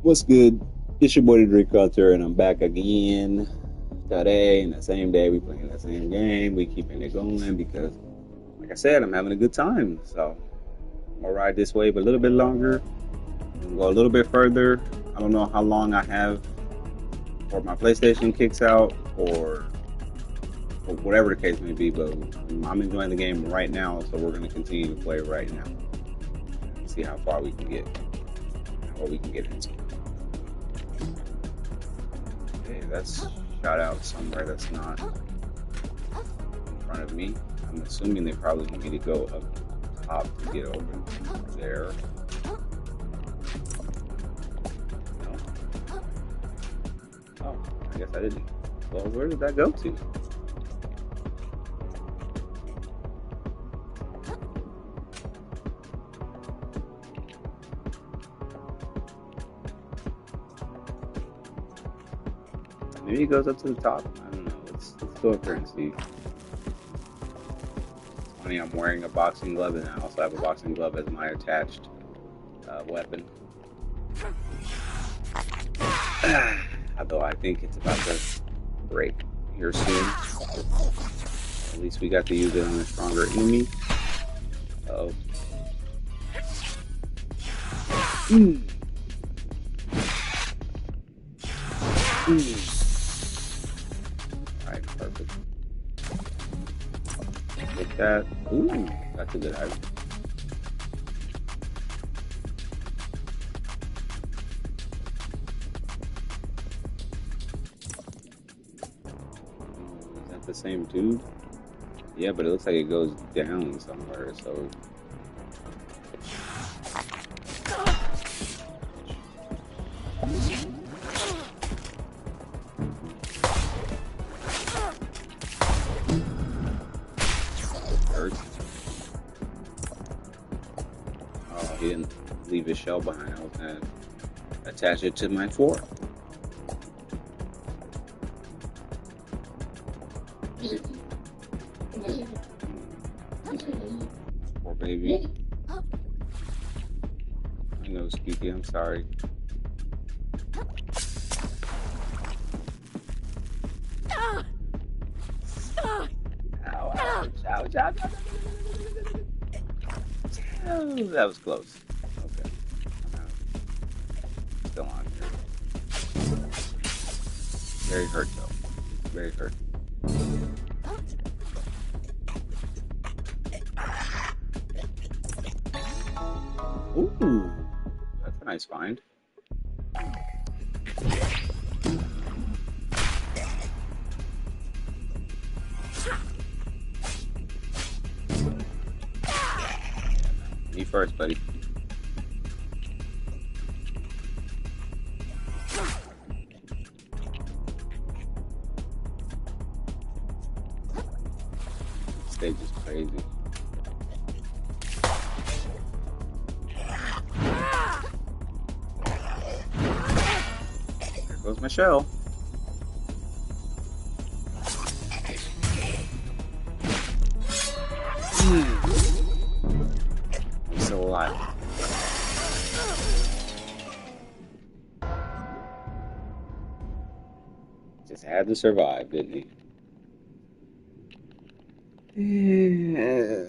What's good? It's your boy the Drink Culture, and I'm back again today. And the same day, we playing the same game. We keeping it going because, like I said, I'm having a good time. So I'm gonna ride this wave a little bit longer. I'm gonna go a little bit further. I don't know how long I have before my PlayStation kicks out, or whatever the case may be. But I'm enjoying the game right now, so we're gonna continue to play right now. See how far we can get, what we can get into. Okay, that's shot out somewhere that's not in front of me. I'm assuming they probably want me to go up top to get over there. No. Oh, I guess I didn't. Well, where did that go to? Maybe it goes up to the top. I don't know. Let's go up there and see. It's funny, I'm wearing a boxing glove, and I also have a boxing glove as my attached weapon. Although I think it's about to break here soon. At least we got to use it on a stronger enemy. Oh. Mm. Mm. Alright, perfect. Take that. Ooh, that's a good item. Is that the same tube? Yeah, but it looks like it goes down somewhere, so. Oh, he didn't leave his shell behind. I was gonna attach it to my fork. Poor baby. I know, Squeaky, I'm sorry. Ow, ouch, ouch, ouch, ouch. Oh, that was close. Okay. I'm out. Still on here. Very hurt, though. Very hurt. Ooh, that's a nice find. Me first, buddy. This stage is crazy. There goes my shell. I'm still alive. Just had to survive, didn't he? Yeah.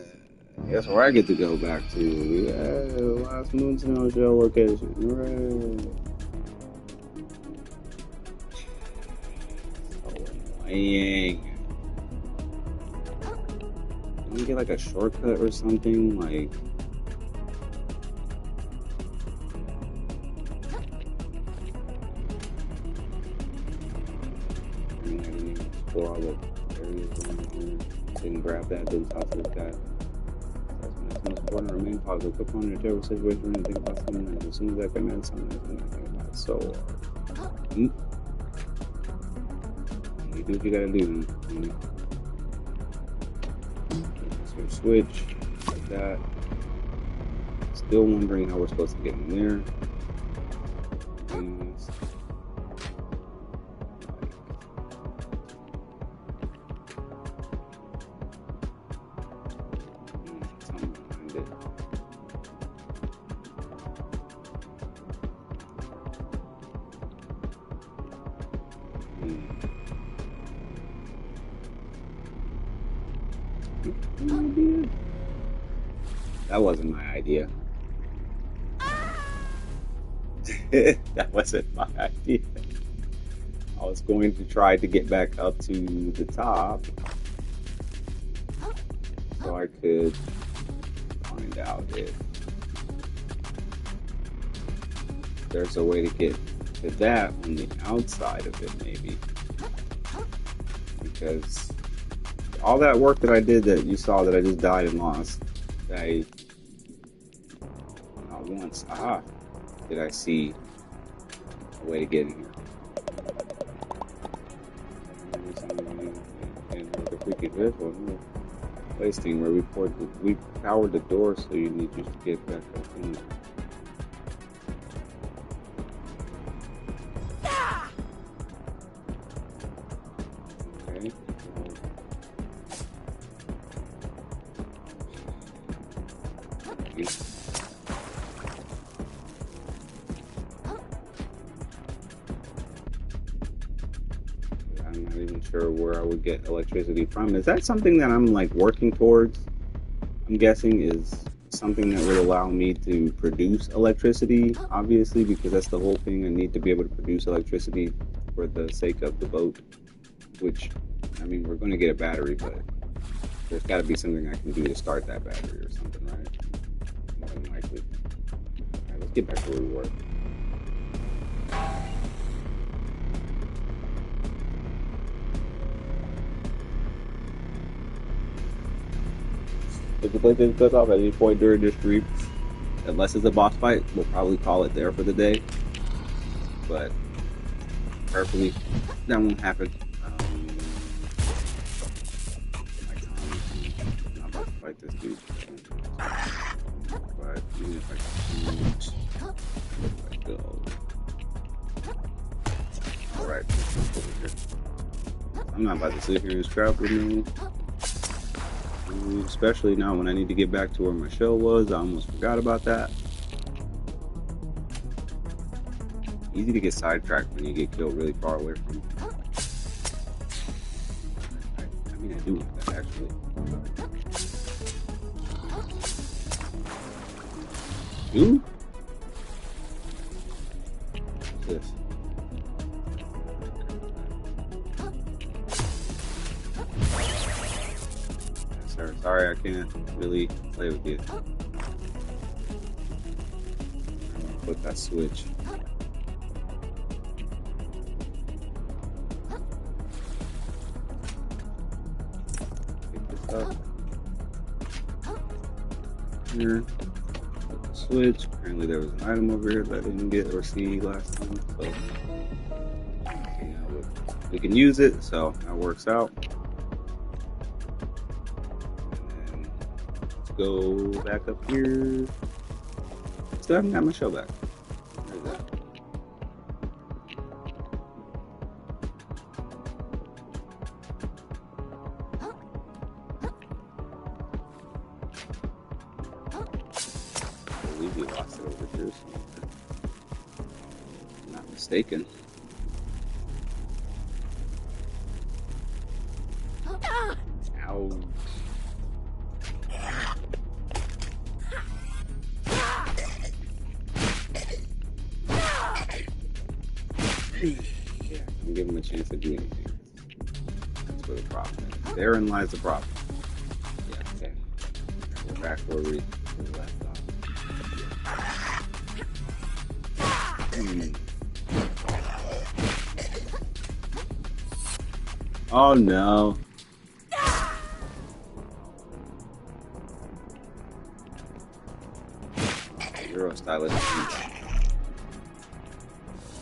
That's where I get to go back to. Yeah, last moon snow show location. Hooray. So annoying. Can we get like a shortcut or something? Like. I mean, I didn't even explore all the areas around here. Didn't grab that, didn't talk to this guy. It's most important to remain positive. Put on in a terrible situation and think about something else. As soon as I can add something else, I'm going to think about it. So, you do what you gotta do. So switch, like that. Still wondering how we're supposed to get in there. Things. That wasn't my idea. That wasn't my idea. I was going to try to get back up to the top so I could find out if there's a way to get to that on the outside of it, maybe. Because all that work that I did that you saw that I just died and lost, I not once did I see a way to get in here. And the freaking vehicle, wasting where we powered the door, so you need to get back up in there. Okay. I'm not even sure where I would get electricity from. Is that something that I'm like working towards? I'm guessing is something that would allow me to produce electricity, obviously, because that's the whole thing. I need to be able to produce electricity for the sake of the boat, which, I mean, we're going to get a battery, but there's got to be something I can do to start that battery or something, right? More than likely. All right, let's get back to where we were. If the place didn't cut off at any point during this stream, unless it's a boss fight, we'll probably call it there for the day. But prayerfully, that won't happen. I'm not about to fight this dude. But even if I can't, I go. Alright, over here. I'm not about to sit here and scrap with you. Especially now when I need to get back to where my shell was. I almost forgot about that. Easy to get sidetracked when you get killed really far away from you. I mean, I do want that actually. Ooh? What's this? Sorry, I can't really play with you. I'm gonna put that switch. Pick this up. Here. Put the switch. Apparently there was an item over here that I didn't get or see last time. So okay, we can use it, so that works out. Go back up here. Still haven't got my shell back. Where's that? I believe we lost it over here somewhere. If I'm not mistaken. Ow. Yeah, I'm giving him a chance to do anything. That's where the problem is. Therein lies the problem. Yeah, okay. We're back where we left off. Oh no. Zero stylus.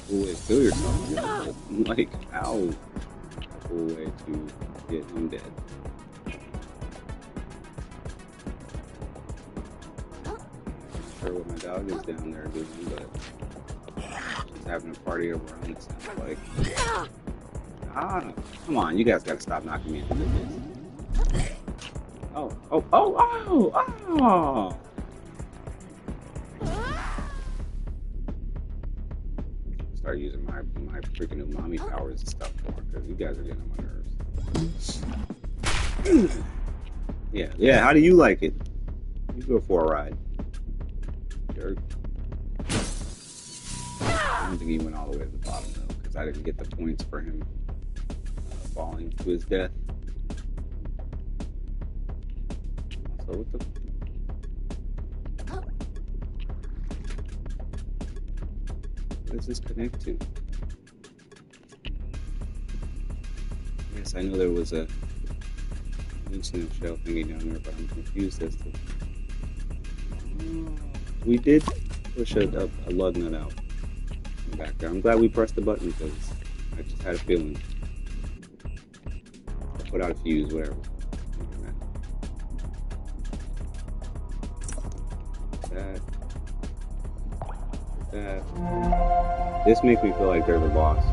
Cool way to kill yourself. Yeah. Like, ow. Cool way to get him dead. Not sure what my dog is down there doing, but she's having a party of her own, it sounds like. Come on, you guys gotta stop knocking me into this. Oh. Start using my freaking umami powers and stuff more, because you guys are getting on my nerves. Yeah, how do you like it? You go for a ride. Jerk. I don't think he went all the way to the bottom though, because I didn't get the points for him falling to his death. So what the? What does this connect to? Yes, I know there was a incident shell thingy down there, but I'm confused as to. We did push a lug nut out back there. I'm glad we pressed the button because I just had a feeling. Put out a fuse, whatever. That. This makes me feel like they're the boss.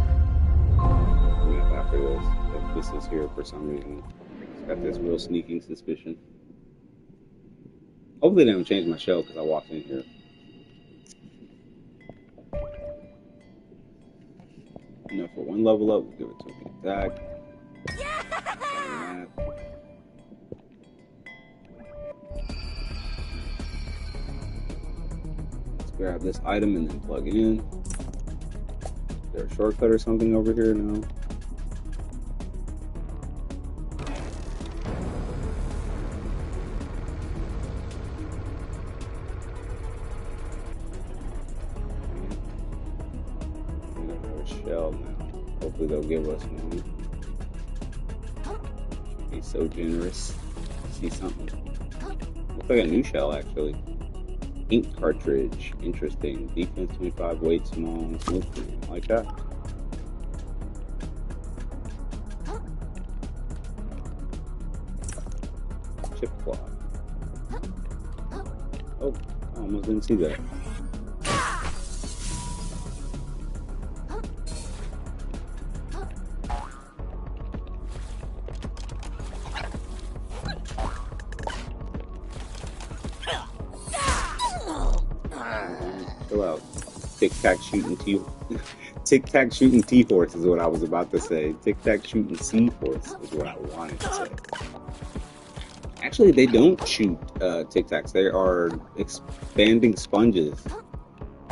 After this, if this is here for some reason, it's got this real sneaking suspicion. Hopefully they don't change my shell because I walked in here. Enough for one level up. We'll give it to an attack. Let's grab this item and then plug it in. Is there a shortcut or something over here? No. Shell now. Hopefully they'll give us one. Should be so generous. See something. Looks like a new shell actually. Ink cartridge. Interesting. Defense 25, weight small, smooth clean. I like that. Chip cloth. Oh, I almost didn't see that. Chill out. Tic-tac shooting Tic-tac shooting T-Force is what I was about to say. Tic-tac shooting C-Force is what I wanted to say. Actually, they don't shoot Tic-Tacs. They are expanding sponges.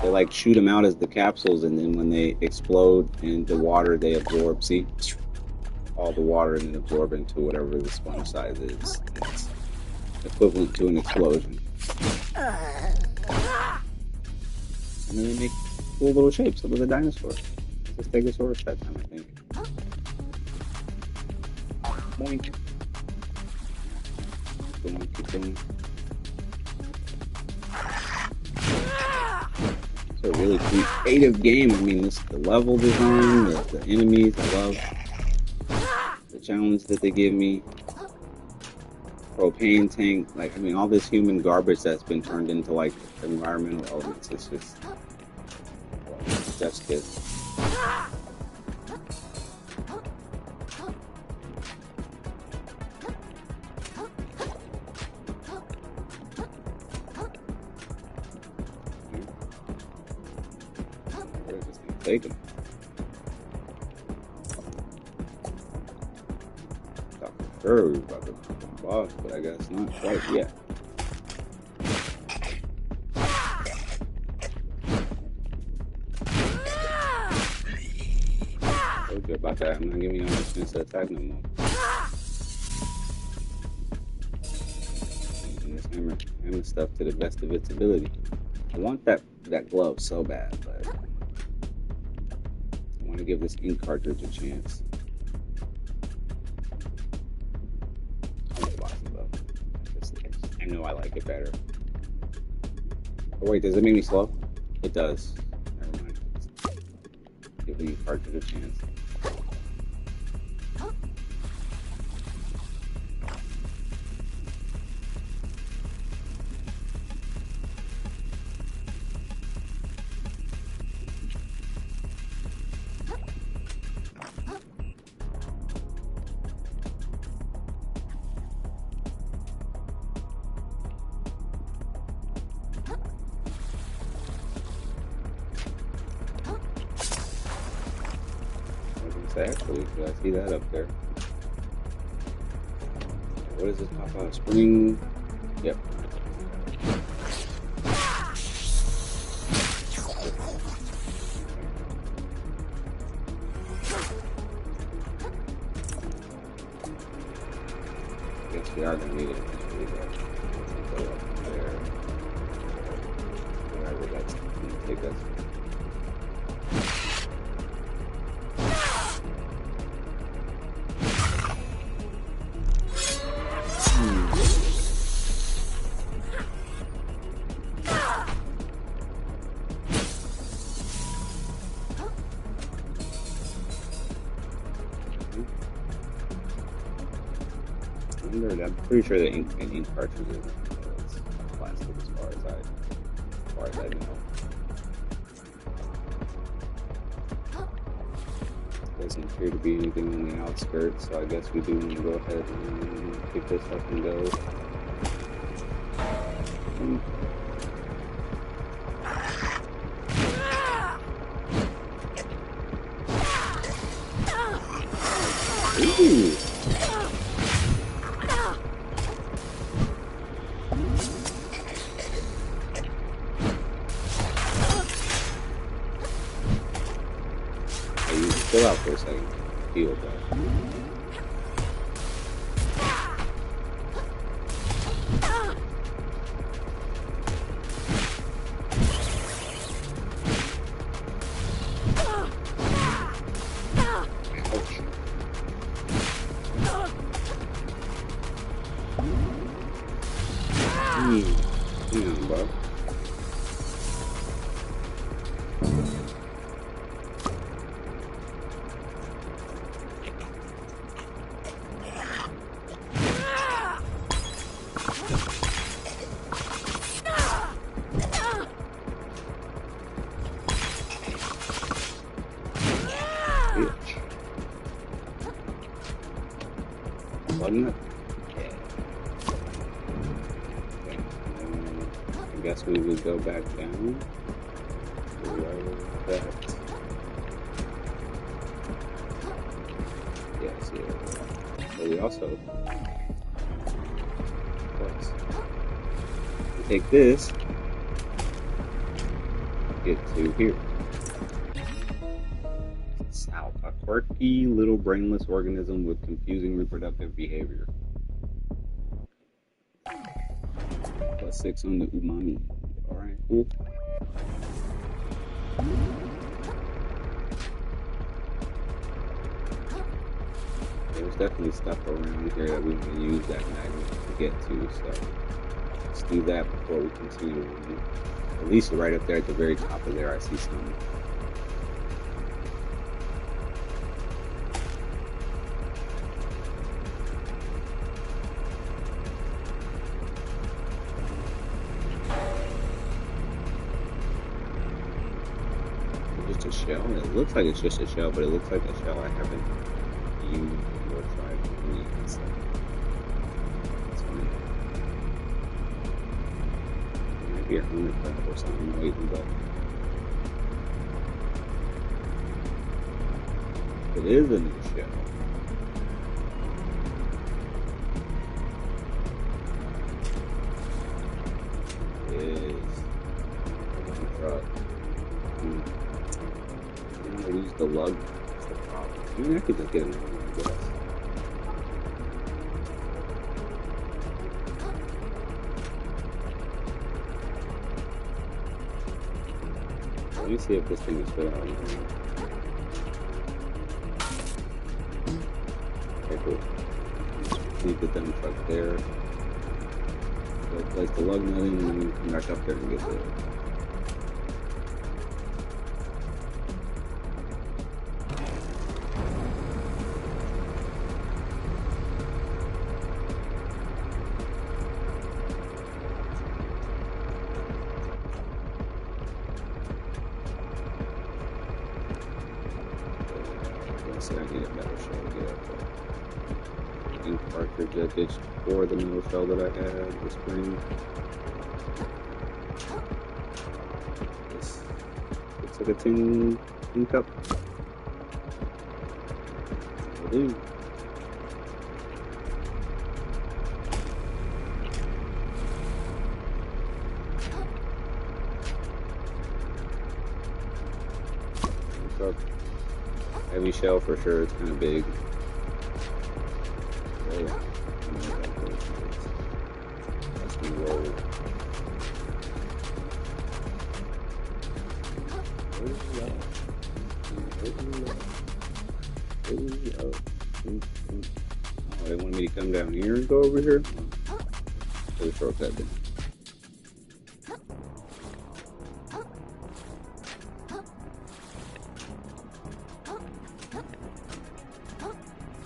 They like shoot them out as the capsules, and then when they explode in the water, they absorb. See, all the water and then absorb into whatever the sponge size is. It's equivalent to an explosion. And then they make cool little shapes. Look at the dinosaur. It's a Stegosaurus that time, I think. Boink. Keep going. It's a really creative game. I mean, the level design, the enemies. I love the challenge that they give me. Propane tank, like, I mean, all this human garbage that's been turned into like environmental elements. It's just that's good. Where's this thing taking? Thought for sure we were about to boss, but I guess not quite yet. Told you about that. I'm not giving you any chance to attack no more. Using this hammer stuff to the best of its ability. I want that glove so bad, but I want to give this ink cartridge a chance. I know I like it better. Oh wait, does it make me slow? It does. Never mind. Give the cartridge a chance. Actually, so I see that up there. What is this pop out? Spring? Yep. we are going to need it eventually, but go up there, wherever that's going to take us. I'm pretty sure the ink cartridges is plastic as far as I know. Doesn't appear to be anything on the outskirts, so I guess we do want to go ahead and pick this up and go. Ooh. Chill out for a second. Heal, bro. Damn, bro. Wasn't it? Yeah. Okay. I guess we would go back down. That. Yes, yeah. But we also, of course, we take this, get to here. South, a quirky little brainless organism with confusing reproductive behavior. +6 on the umami. Alright, cool. There's definitely stuff around here that we can use that magnet to get to, so let's do that before we continue on. At least right up there at the very top of there, I see some. Just a shell? It looks like it's just a shell, but it looks like a shell I haven't used or tried to use. So that's funny. It might be a hermit crab or something waiting, but it is a new shell. It is. Use the lug. That's the problem. I mean, I could just get another one, I guess. Let me see if this thing is fit out. Okay, cool. Just leave the dump truck there. So place the lug nut in, and then we come back up there and get the. I need a metal shell to get up there. Ink cartridge I ditched for the metal shell that I had, the spring. This looks like a tin cup. Will do. Heavy shell for sure, it's kind of big. Oh, yeah. Oh, they want me to come down here and go over here? So the shortcut then.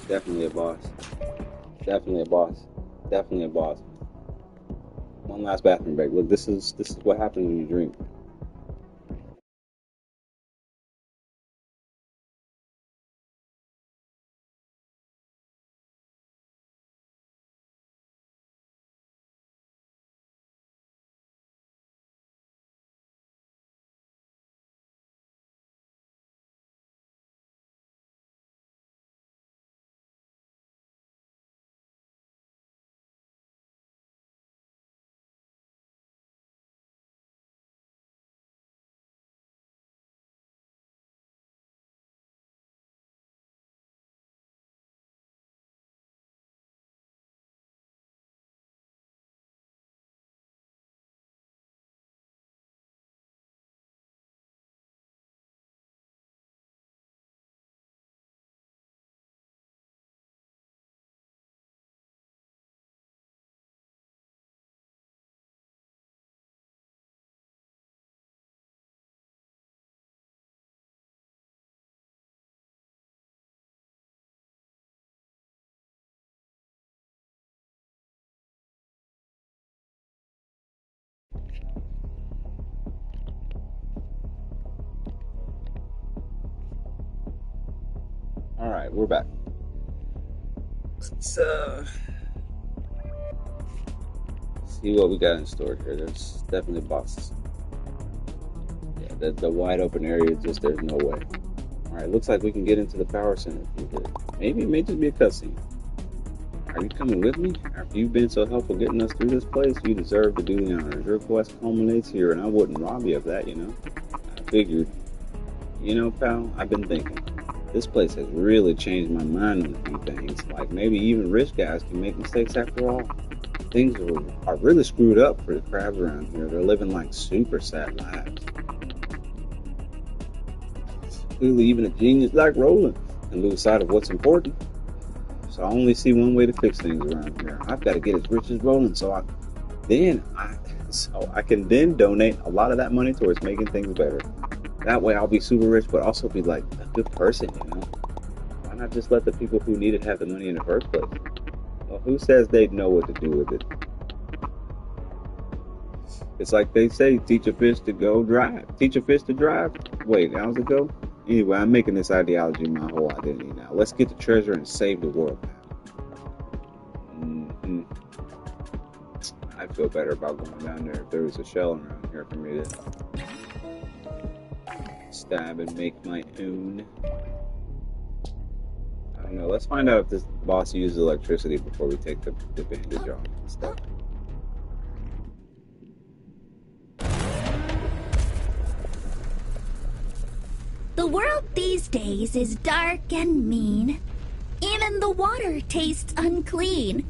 Definitely a boss. Definitely a boss. Definitely a boss. One last bathroom break. Look, this is what happens when you drink. All right, we're back. Let's see what we got in store here. There's definitely bosses. Yeah, the wide open area, just there's no way. All right, looks like we can get into the power center through here. Maybe it may just be a cutscene. Are you coming with me? After you've been so helpful getting us through this place, you deserve to do the honors. Your quest culminates here, and I wouldn't rob you of that, you know? I figured. You know, pal, I've been thinking. This place has really changed my mind on a few things. Like, maybe even rich guys can make mistakes after all. Things are really screwed up for the crabs around here. They're living like super sad lives. Clearly, even a genius like Roland can lose sight of what's important. So I only see one way to fix things around here. I've got to get as rich as Roland, so I can then donate a lot of that money towards making things better. That way I'll be super rich, but also be like a good person, you know? Why not just let the people who need it have the money in the first place? Well, who says they'd know what to do with it? It's like they say, teach a fish to go drive. Teach a fish to drive? Wait, how's it go? Anyway, I'm making this ideology my whole identity now. Let's get the treasure and save the world. Mm-hmm. I feel better about going down there if there was a shell around here for me to stab and make my own. I don't know. Let's find out if this boss uses electricity before we take the bandage off and stuff. The world these days is dark and mean. Even the water tastes unclean.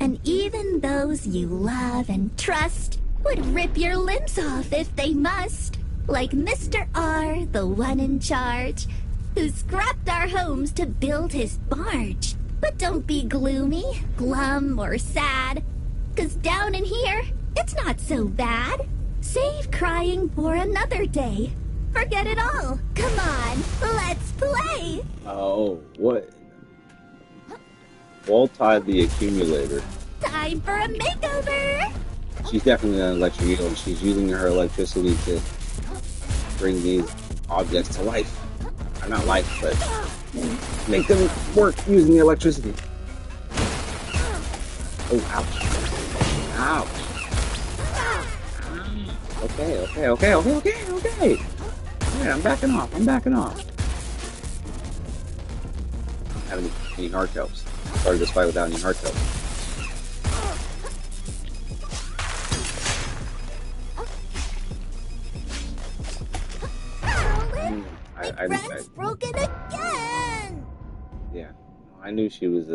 And even those you love and trust would rip your limbs off if they must. Like Mr. R, the one in charge, who scrapped our homes to build his barge. But don't be gloomy, glum, or sad, 'cause down in here, it's not so bad. Save crying for another day. Forget it all. Come on, let's play. Oh, what? Walt tied the accumulator. Time for a makeover. She's definitely an electric eel, and she's using her electricity to bring these objects to life. Or not life, but make them work using the electricity. Oh, ouch. Ouch. Okay. Yeah, I'm backing off. I don't have any heart helps. Started this fight without any heart helps. Friend's broken again. Yeah, I knew she was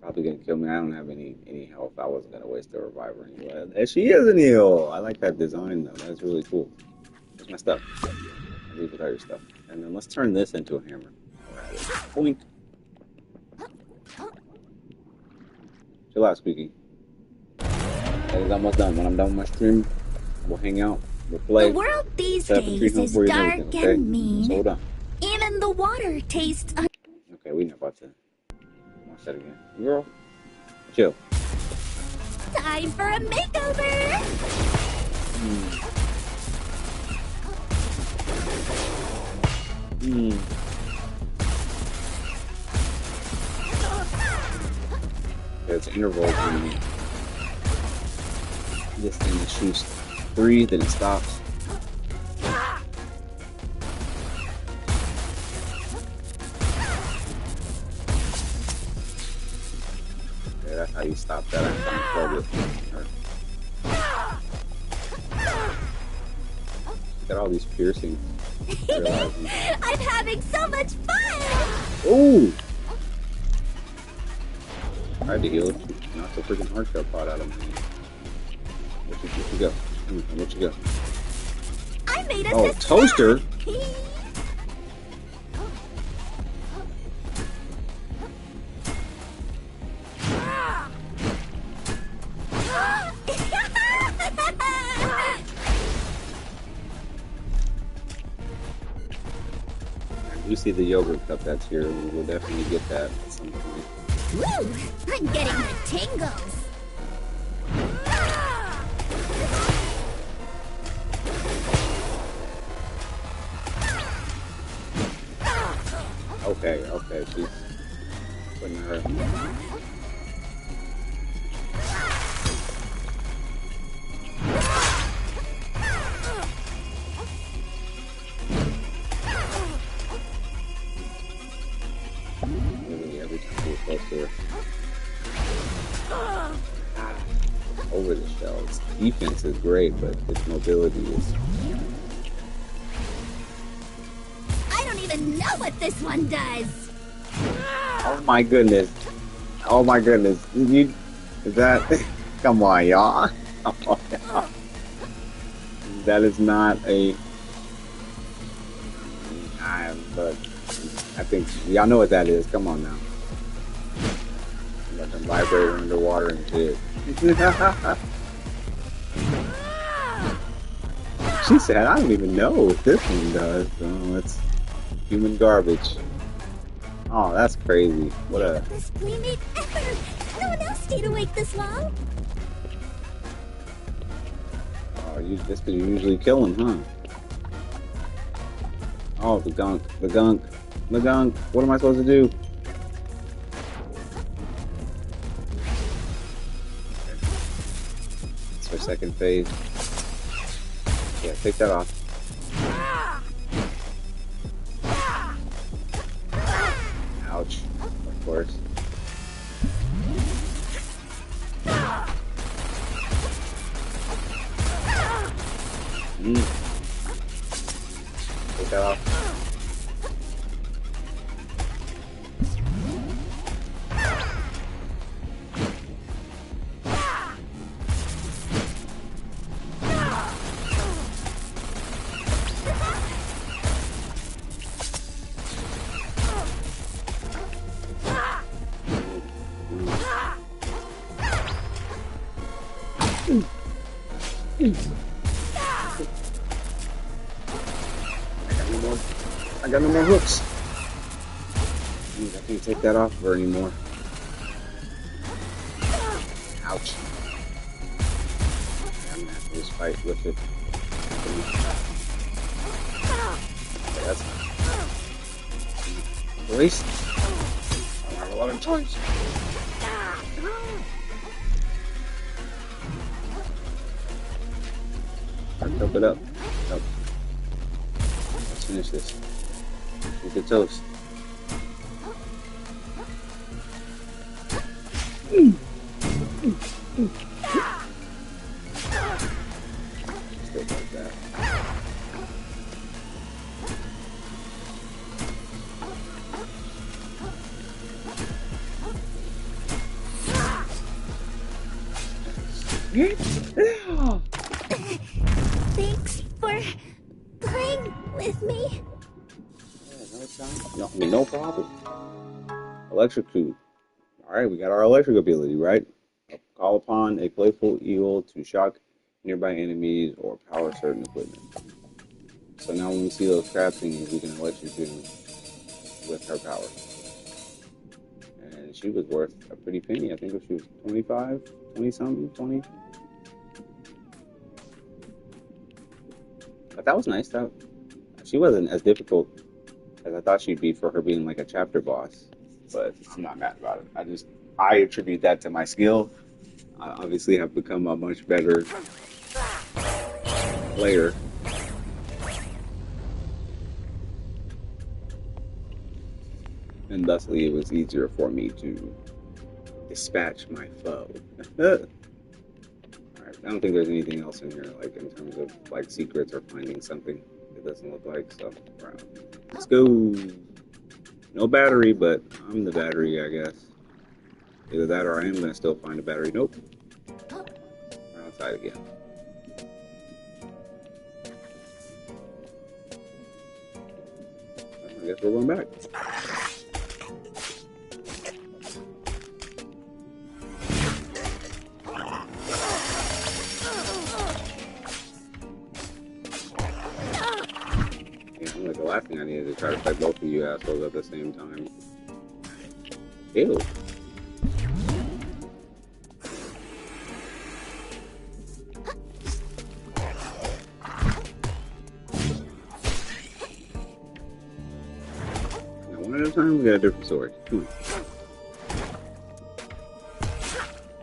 probably gonna kill me. I don't have any health. I wasn't gonna waste the reviver anyway. And she is an eel. I like that design though. That's really cool. Messed up. Leave with all your stuff. And then let's turn this into a hammer. Alright. Boink. Chill out, Squeaky. That is almost done. When I'm done with my stream, we'll hang out, we'll play. The world these days is dark and mean. So hold on. Even the water tastes Okay, we're not about to watch that again. Girl, chill. Time for a makeover! There's intervals on this thing that shoots 3, then it stops. Okay, that's how you stop that. I'm trying to plug it. Look at all these piercings. I'm having so much fun! Ooh! I had to heal it. Knocked the freaking heart shell pot out of me. Where'd you go? Where'd you go? I made us a toaster? You see the yogurt cup that's here, and we'll definitely get that at some point. Woo! I'm getting the tingles! Okay, she's putting her. Literally every time we're close to her. Over the shells. Defense is great, but its mobility is. I don't even know what this one does! Oh my goodness. Oh my goodness. Is that. Come on, y'all. Oh, yeah. That is not a. But I think y'all know what that is. Come on now. Let them vibrate underwater and shit. She said, I don't even know what this one does. So it's human garbage. Oh, that's crazy. What a. Best playmate ever! No one else stayed awake this long! Oh, this could usually kill him, huh? Oh, the gunk. What am I supposed to do? It's her second phase. Yeah, take that off. Ouch. Of course. Take that off. I got no more hooks. I can't take that off of her anymore. Ouch. I'm gonna have to just fight with it. Okay, that's release. I don't have a lot of choice. Chop it up. Nope. Let's finish this. Eat the toast. Still like that. Thanks for No, I mean, no problem. Electrocute. All right, we got our electric ability, right? Call upon a playful eel to shock nearby enemies or power certain equipment. So now when we see those crab thingies, we can electrocute them with her power. And she was worth a pretty penny. I think she was 25, 20 something, 20. But that was nice. She wasn't as difficult as I thought she'd be for her being like a chapter boss. But I'm not mad about it. I attribute that to my skill. I obviously have become a much better player. And thusly it was easier for me to dispatch my foe. Alright, I don't think there's anything else in here, like in terms of like secrets or finding something. It doesn't look like, so let's go. No battery, but I'm the battery, I guess. Either that or I am gonna still find a battery. Nope. We're outside again. I guess we're going back. The last thing I needed to try to fight both of you assholes at the same time. Ew. Now, one at a time, we got a different sword. Come on.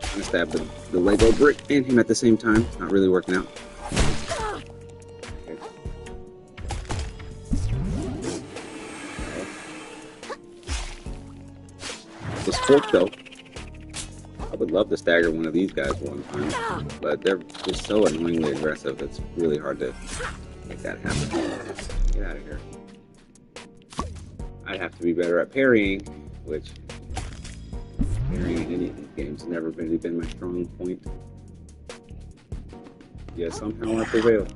I'm gonna stab the Lego brick and him at the same time. It's not really working out. This fork, though, I would love to stagger one of these guys one time, but they're just so annoyingly aggressive, it's really hard to make that happen. Get out of here. I'd have to be better at parrying, which parrying in any of these games has never really been my strong point. Yet somehow I prevail.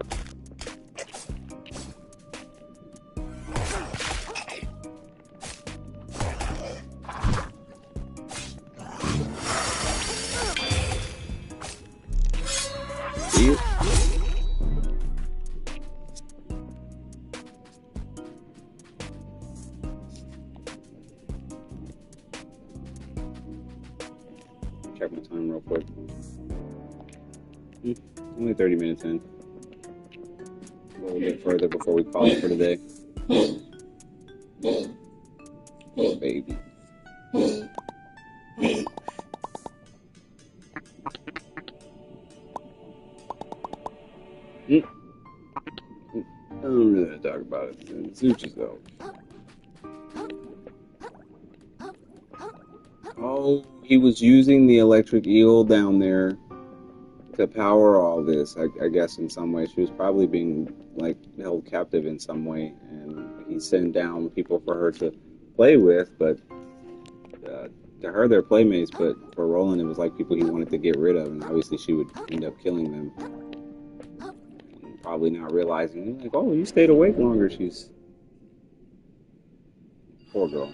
Check my time real quick. Only 30 minutes in. A little bit further before we call it for today. Oh, baby. I don't really want to talk about it. Sushis, though. Oh, he was using the electric eel down there to power all this. I guess in some way she was probably being like held captive in some way, and he sent down people for her to play with. But to her, they're playmates. But for Roland, it was like people he wanted to get rid of, and obviously she would end up killing them. And probably not realizing, like, oh, you stayed awake longer. She's poor girl.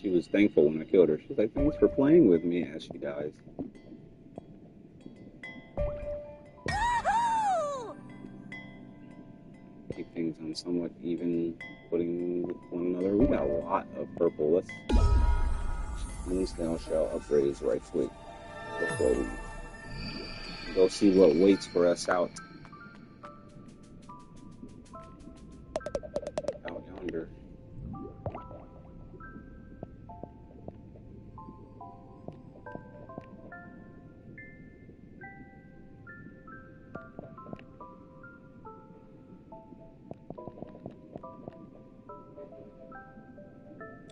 She was thankful when I killed her. She's like, thanks for playing with me as she dies. Keep things on somewhat even footing with one another. We got a lot of purple. Let's Moonsnail shall upgrade right quick before we go see what waits for us out yonder.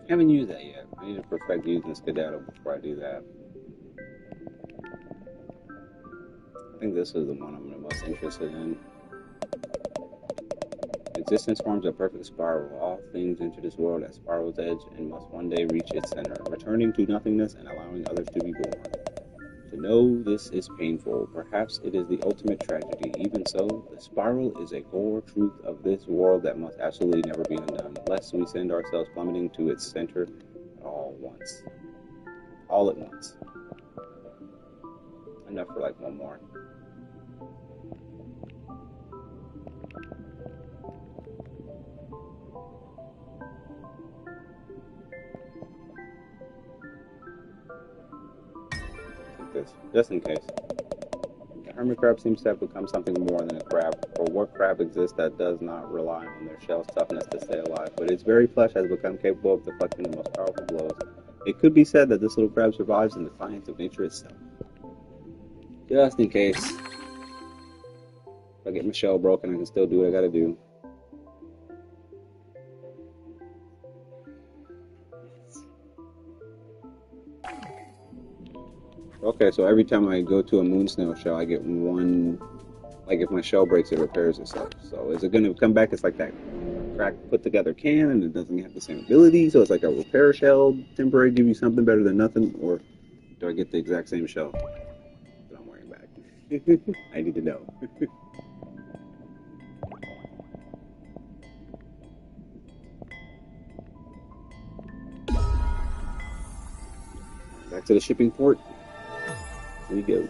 I haven't used that yet. I need to perfect using Skedaddle before I do that. I think this is the one I'm the most interested in. Existence forms a perfect spiral. All things enter this world at spiral's edge and must one day reach its center, returning to nothingness and allowing others to be born. To know this is painful. Perhaps it is the ultimate tragedy. Even so, the spiral is a core truth of this world that must absolutely never be undone, lest we send ourselves plummeting to its center all once. All at once. Enough for like one more. Take this, just in case. The hermit crab seems to have become something more than a crab, for what crab exists that does not rely on their shell's toughness to stay alive, but its very flesh has become capable of deflecting the most powerful blows. It could be said that this little crab survives in defiance of nature itself. Just in case. If I get my shell broken, I can still do what I gotta do. Okay, so every time I go to a moon snail shell, I get one, like if my shell breaks, it repairs itself. So is it going to come back? It's like that crack put together can, and it doesn't have the same ability, so it's like a repair shell, temporary, give you something better than nothing, or do I get the exact same shell that I'm wearing back? I need to know. Back to the shipping port. Here we go.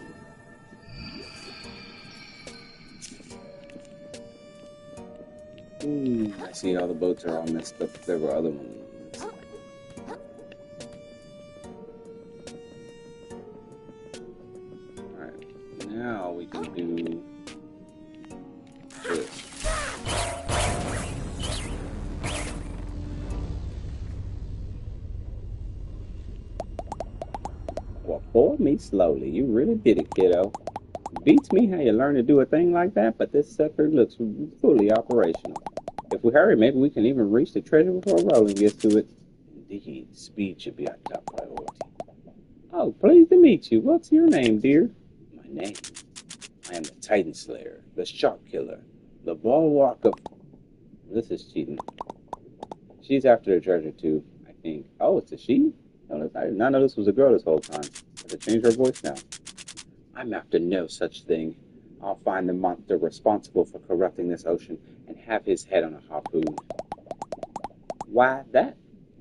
I see all the boats are all messed up. There were other ones. Alright, now we can do this. Well, pour me slowly. You really did it, kiddo. Beats me how you learn to do a thing like that, but this sucker looks fully operational. If we hurry, maybe we can even reach the treasure before Roland gets to it. Indeed, speed should be our top priority. Oh, pleased to meet you. What's your name, dear? My name? I am the Titan Slayer, the Shark Killer, the Bulwark of... This is cheating. She's after the treasure, too, I think. Oh, it's a she? No, I did not know this was a girl this whole time. I have to change her voice now. I'm after no such thing. I'll find the monster responsible for corrupting this ocean and have his head on a harpoon. Why,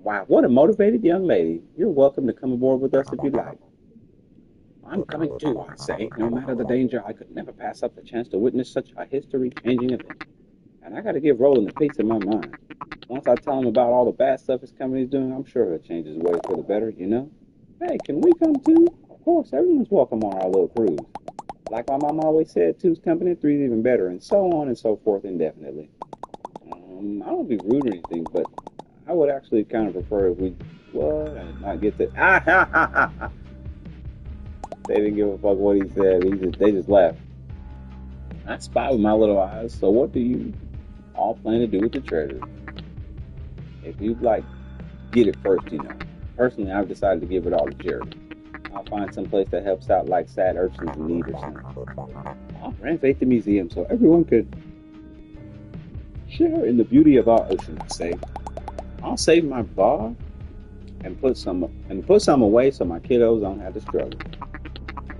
what a motivated young lady. You're welcome to come aboard with us if you like. I'm coming too, I say. No matter the danger, I could never pass up the chance to witness such a history-changing event. And I gotta give Roland a piece of my mind. Once I tell him about all the bad stuff his company's doing, I'm sure he'll change his ways for the better, you know? Hey, can we come too? Of course, everyone's welcome on our little cruise. Like my mom always said, two's company, three's even better, and so on and so forth indefinitely. I don't want to be rude or anything, but I would actually kind of prefer if we, not get to, They didn't give a fuck what he said, they just laughed. I spy with my little eyes, so what do you all plan to do with the treasure? If you'd like, get it first, you know. Personally, I've decided to give it all to charity. I'll find some place that helps out like sad urchins in need or something. I'll renovate the museum so everyone could share in the beauty of our ocean, say. I'll save my bar and put some away so my kiddos don't have to struggle.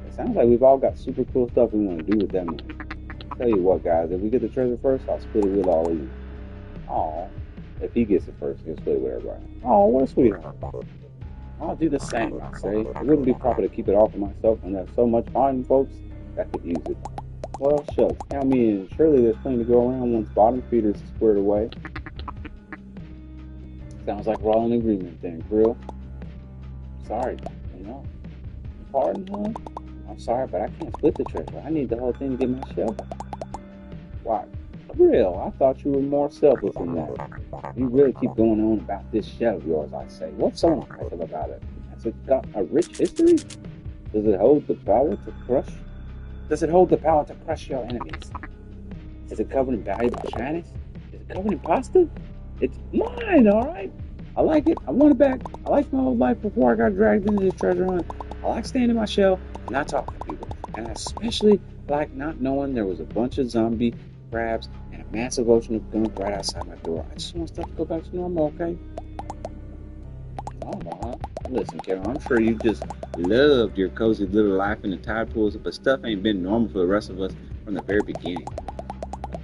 It sounds like we've all got super cool stuff we want to do with that money. Tell you what, guys, if we get the treasure first, I'll split it with all of you. Aw. If he gets it first, he'll split it with everybody. Oh, what a sweetheart. I'll do the same, I say. It wouldn't be proper to keep it all for myself when there's so much fine folks that could use it. Well, shucks, count me in. Surely there's plenty to go around once bottom feeders are squared away. Sounds like we're all in agreement then, Grill. Sorry, you know. Pardon, huh? I'm sorry, but I can't split the treasure. I need the whole thing to get my shell back. Why? Grill, I thought you were more selfless than that. You really keep going on about this shell of yours, I say. What's so impressive about it? Has it got a rich history? Does it hold the power to crush? Does it hold the power to crush your enemies? Is it covered in valuable shinies? Is it covered in pasta? It's mine, all right? I like it. I want it back. I liked my old life before I got dragged into this treasure hunt. I like staying in my shell and not talking to people. And I especially like not knowing there was a bunch of zombie crabs and a massive ocean of gunk right outside my door. I just want stuff to go back to normal, okay? Normal, huh? Listen, Carol, I'm sure you just loved your cozy little life in the tide pools, but stuff ain't been normal for the rest of us from the very beginning.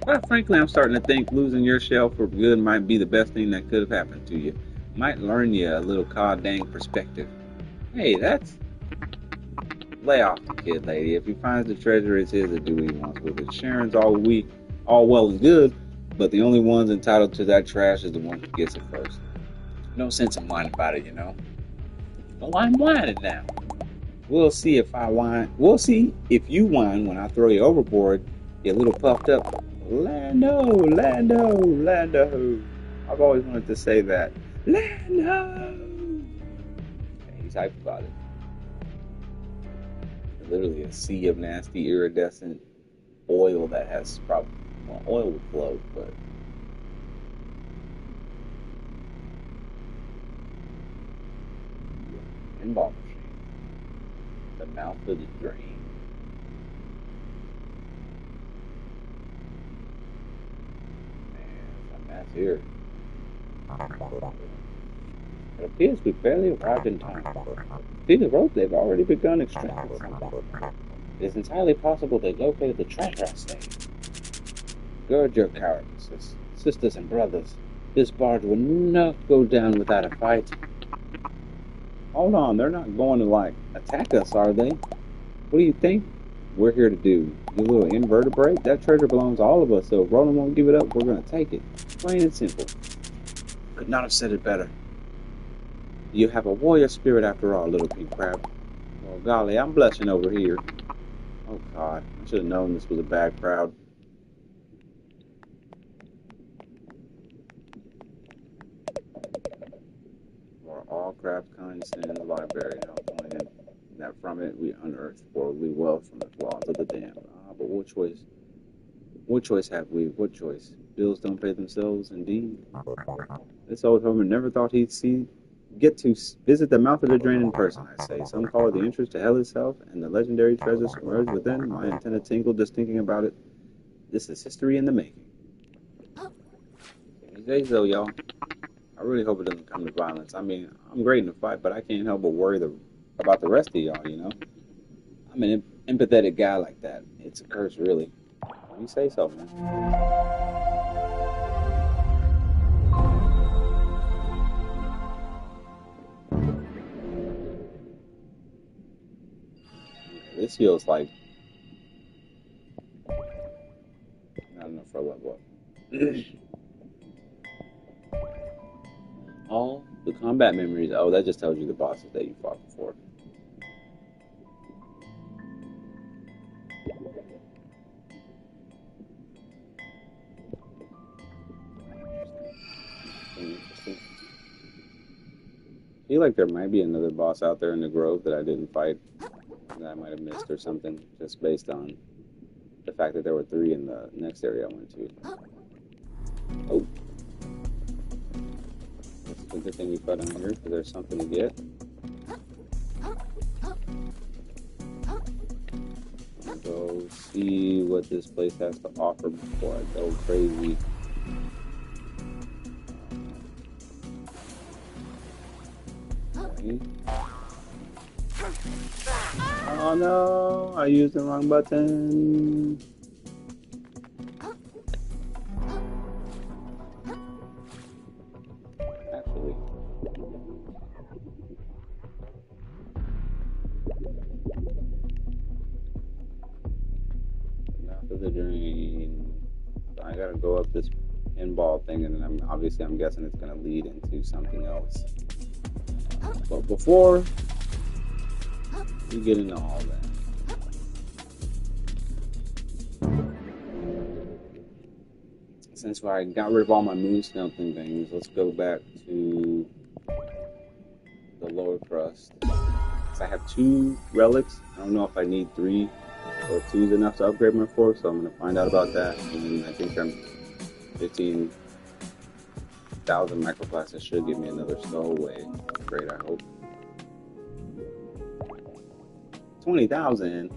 But frankly, I'm starting to think losing your shell for good might be the best thing that could have happened to you. Might learn you a little cod dang perspective. Hey, that's lay off the kid, lady. If he finds the treasure, it's his to do what he wants with it. Sharon's all well and good, but the only ones entitled to that trash is the one who gets it first. No sense in whining about it, you know. Well, I'm whining now. We'll see if I whine. We'll see if you whine when I throw you overboard. You little puffed up. Lando, Lando, Lando. I've always wanted to say that. Lando. He's hyped about it. Literally a sea of nasty iridescent oil that has probably, well, oil would float, but pinball machine, the mouth of the drain. Man, some mess here. It appears we barely arrived in time. See the rope, they've already begun extracting something. It is entirely possible they located the treasure I saved. Gird your cowardice, sisters and brothers. This barge will not go down without a fight. Hold on, they're not going to, like, attack us, are they? What do you think we're here to do? You little invertebrate? That treasure belongs to all of us, so if Roland won't give it up, we're going to take it. Plain and simple. Could not have said it better. You have a warrior spirit after all, little pink crab. Well, golly, I'm blushing over here. Oh, God. I should have known this was a bad crowd. For all crab kinds in the library, now pointed that from it we unearthed worldly wealth from the flaws of the dam. But what choice? What choice have we? What choice? Bills don't pay themselves, indeed. This old homer never thought he'd get to visit the mouth of the drain in person, I say. Some call it the entrance to hell itself, and the legendary treasure submerged within. My antenna tingled just thinking about it. This is history in the making. These days, though, y'all, I really hope it doesn't come to violence. I mean, I'm great in a fight, but I can't help but worry about the rest of y'all, you know? I'm an empathetic guy like that. It's a curse, really. You say so, man. This feels like not enough for a level up. All the combat memories. Oh, that just tells you the bosses that you fought before. Interesting. I feel like there might be another boss out there in the grove that I didn't fight, that I might have missed or something, just based on the fact that there were 3 in the next area I went to. Oh. It's a good thing we fought down here, because there's something to get. I'll go see what this place has to offer before I go crazy. Okay. Oh no, I used the wrong button. Actually. Mouth of the drain. So I gotta go up this pinball thing, and then I'm guessing it's gonna lead into something else. But before we get into all that, since I got rid of all my moon smelting things, let's go back to the lower crust. So I have 2 relics. I don't know if I need 3 or 2 is enough to upgrade my fork, so I'm going to find out about that. And I think I'm 15,000 microplastics should give me another stowaway upgrade, I hope. 20,000?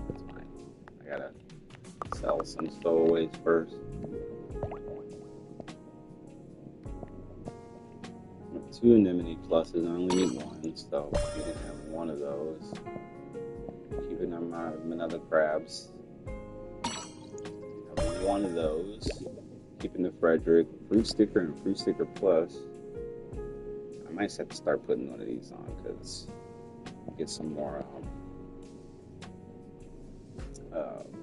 That's fine. I gotta sell some stowaways first. 2 anemone pluses. I only need 1, so we can have 1 of those. Keeping our manila crabs. Have 1 of those. Keeping the Frederick. Fruit sticker and fruit sticker plus. I might have to start putting one of these on because get some more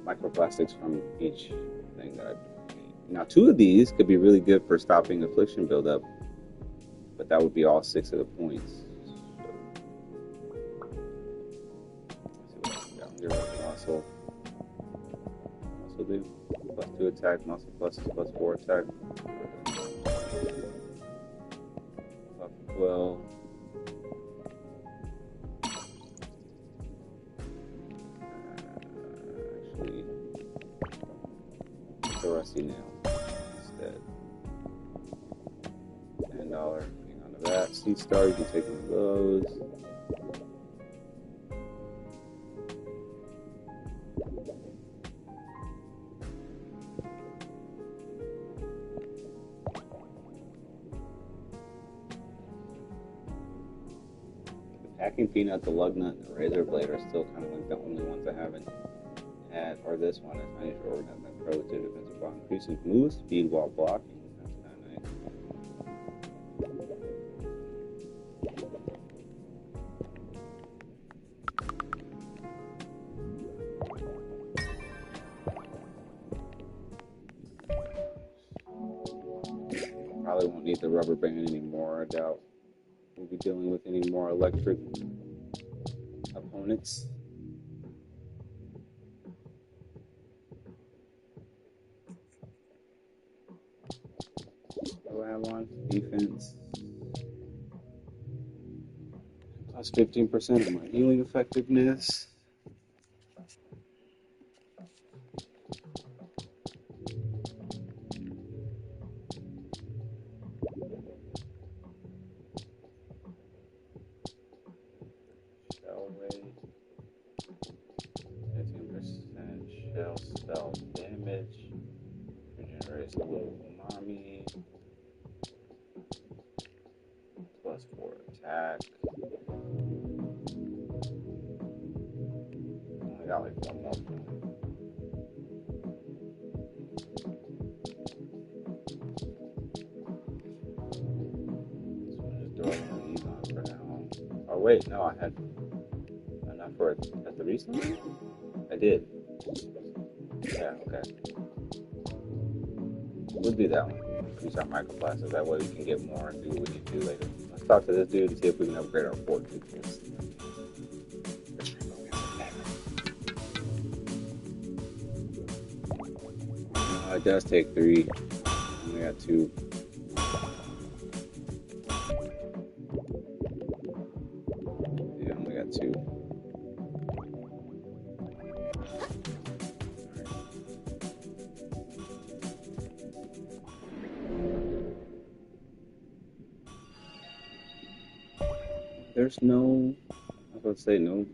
microplastics from each thing that I do. Now 2 of these could be really good for stopping affliction buildup, but that would be all 6 of the points. So, muscle do plus 2 attack, muscle plus 4 attack. Well, actually, the rusty nail instead. $10. Hang on to that. Seed star, you can take one of those. Packing peanut, the lug nut, and the razor blade are still kind of like the only ones I haven't had, or this one. It's not even sure that my pro to defensive block increasing move speed while blocking. That's kind of nice. Probably won't need the rubber band anymore. I doubt we'll be dealing with any more electric opponents. What do I have on? Defense. Plus 15% of my healing effectiveness. Shell rate. 15% shell spell damage. Regenerates a little umami. Plus 4 attack. Only got like 1 more point. So I'm just throwing these on for now. Oh wait, no, I had enough for it at the recent. I did. Yeah, okay. We'll do that one. Use our microplastics. That way we can get more and do what we need to do later. Let's talk to this dude and see if we can upgrade our fort. It does take 3. We got 2. Yeah, we got 2. There's no, I was about to say no.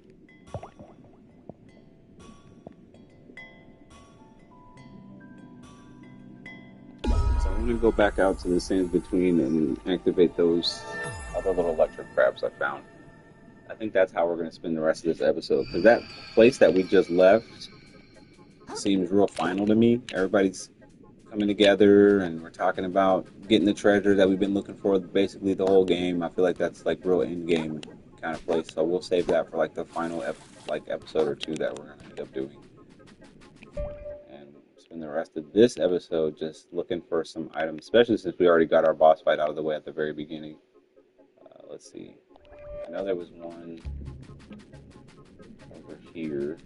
So I'm going to go back out to the sands between and activate those other little electric crabs I found. I think that's how we're going to spend the rest of this episode, because that place that we just left seems real final to me. Everybody's coming together and we're talking about getting the treasure that we've been looking for basically the whole game. I feel like that's like real end game kind of place, so we'll save that for like the final episode or 2 that we're going to end up doing, and spend the rest of this episode just looking for some items, especially since we already got our boss fight out of the way at the very beginning. Let's see, I know there was one over here.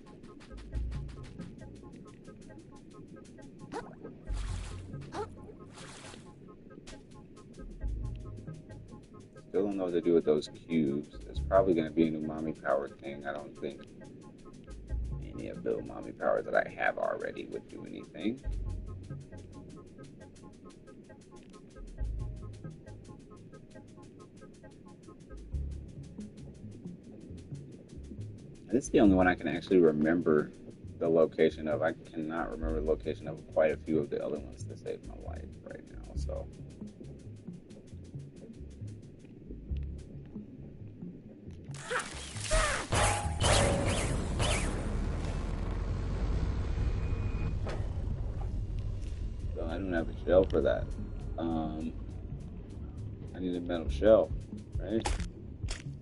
Still don't know what to do with those cubes. There's probably going to be an umami power thing. I don't think any of the umami powers that I have already would do anything. This is the only one I can actually remember the location of. I cannot remember the location of quite a few of the other ones to save my life right now. So So I don't have a shell for that. I need a metal shell, right?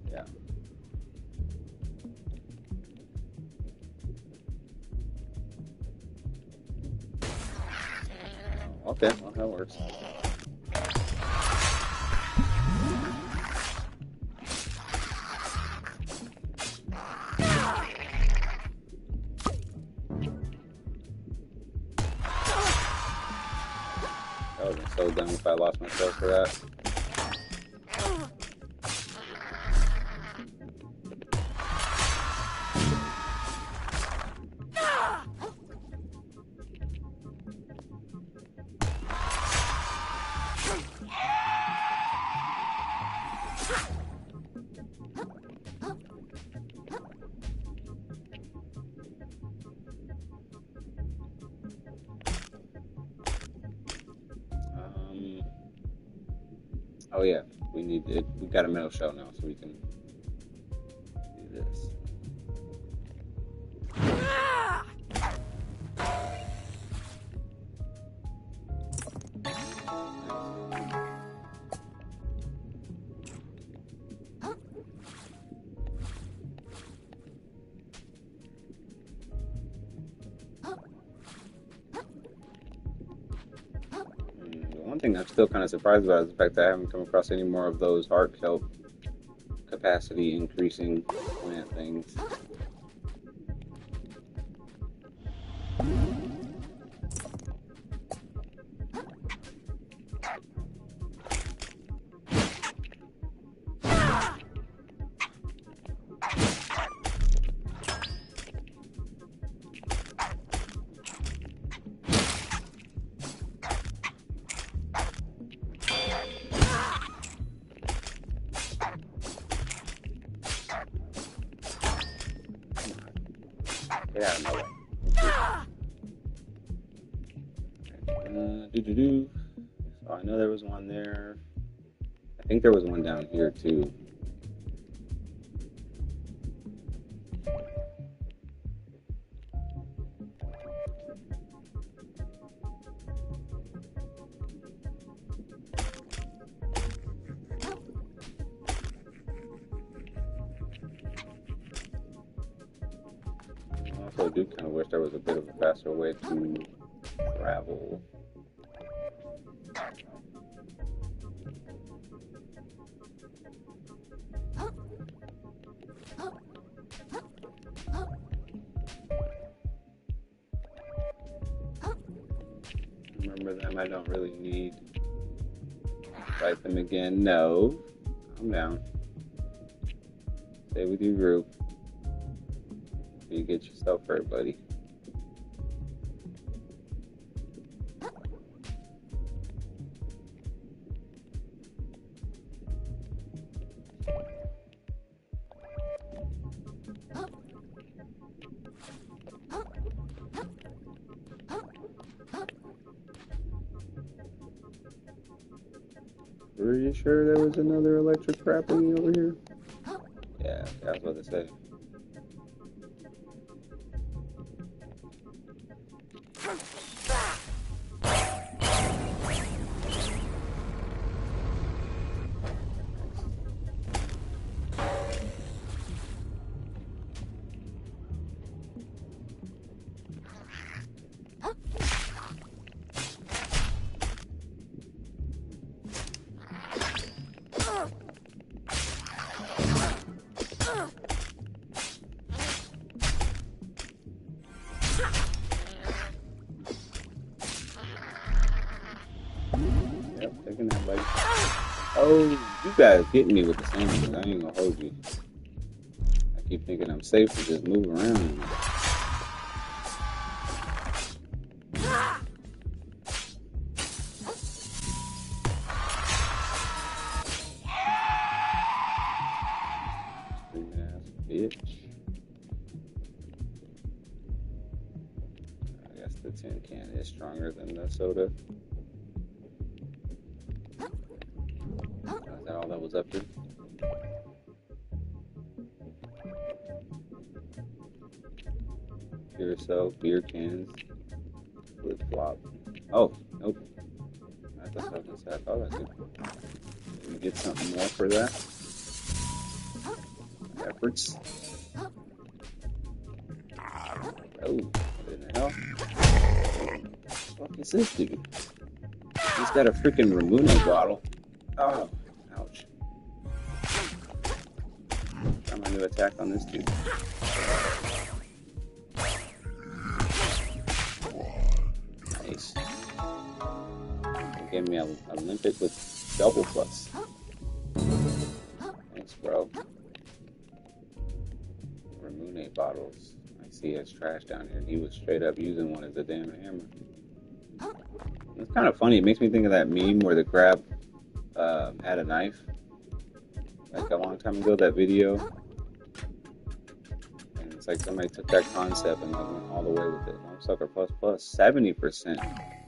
Yeah. Okay, well, that works. I would have been so dumb if I lost myself for that. Oh yeah, we need it. We got a metal shell now, so we can do this. The one thing I'm still kind of surprised about is the fact that I haven't come across any more of those heart kelp capacity increasing plant things. Get out of my way. Do. So I know there was one there. I think there was one down here too. I also do kind of wish there was a bit of a faster way to travel. Remember them, I don't really need to fight them again. No. Calm down. Stay with your group. You get yourself hurt, buddy. Were you sure there was another electric crapping over here? Yeah, I was about to say. Yep, taking that bite. Oh, you guys getting me with the same thing. I ain't gonna hold you. I keep thinking I'm safe to just move around. Bitch. I guess the tin can is stronger than the soda. Is that all that was up here? Beer soap, beer cans, flip flop. Oh, nope. I thought that was I thought I could we get something more for that. Efforts. Oh, what in the hell? What the fuck is this dude? He's got a freaking Ramune bottle. Oh, ouch. Try my new attack on this dude. Nice. He gave me a limpet with double plus. Thanks, bro. Ramune bottles. I see it's trash down here. He was straight up using one as a damn hammer. It's kind of funny. It makes me think of that meme where the crab had a knife. Like a long time ago, that video. And it's like somebody took that concept and like went all the way with it. Sucker plus plus 70%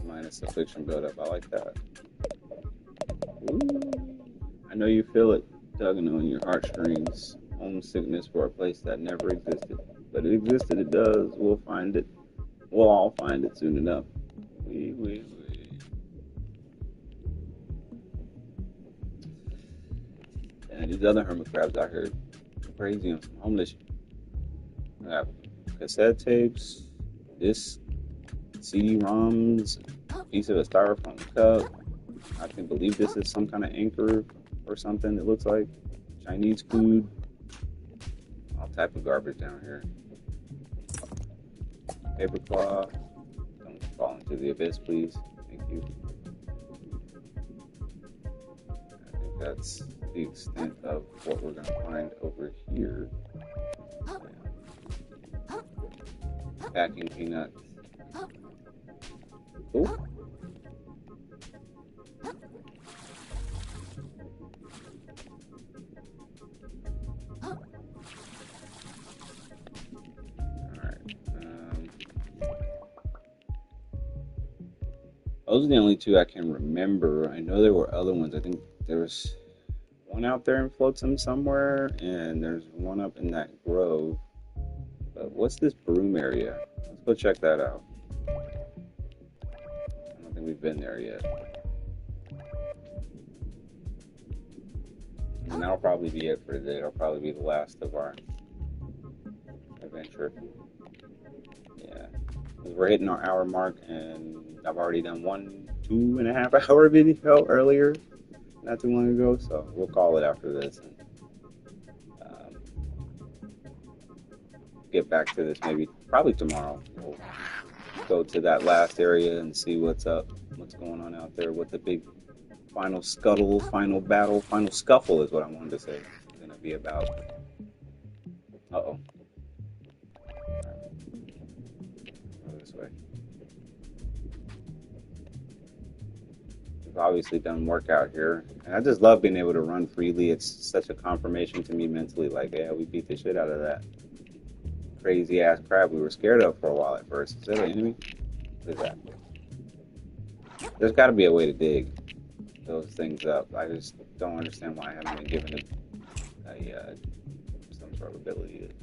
minus affliction buildup. I like that. Ooh. I know you feel it tugging on your heartstrings. Homesickness for a place that never existed. But it existed, it does. We'll find it. We'll all find it soon enough. We. And these other hermit crabs out here crazy on some homeless. I got cassette tapes, disc, CD-ROMs, piece of a styrofoam cup. I can believe this is some kind of anchor or something. It looks like Chinese food. All type of garbage down here. Paper cloth. Don't fall into the abyss, please. Thank you. I think that's the extent of what we're going to find over here. Yeah. Packing peanuts. Cool. Those are the only two I can remember. I know there were other ones. I think there was one out there in Flotsam somewhere, and there's one up in that grove. But what's this broom area? Let's go check that out. I don't think we've been there yet. And that'll probably be it for today. It'll probably be the last of our adventure. Yeah. We're hitting our hour mark, and I've already done 2.5 hour video earlier, not too long ago, so we'll call it after this and get back to this probably tomorrow. We'll go to that last area and see what's up, what's going on out there, what the big final scuttle, final battle, final scuffle is what I wanted to say. It's going to be about. Uh-oh. Go this way. We've obviously done workout here, and I just love being able to run freely. It's such a confirmation to me mentally, like, yeah, we beat the shit out of that crazy ass crab we were scared of for a while at first. Is that an enemy? What is that? There's got to be a way to dig those things up. I just don't understand why I haven't been given some sort of ability to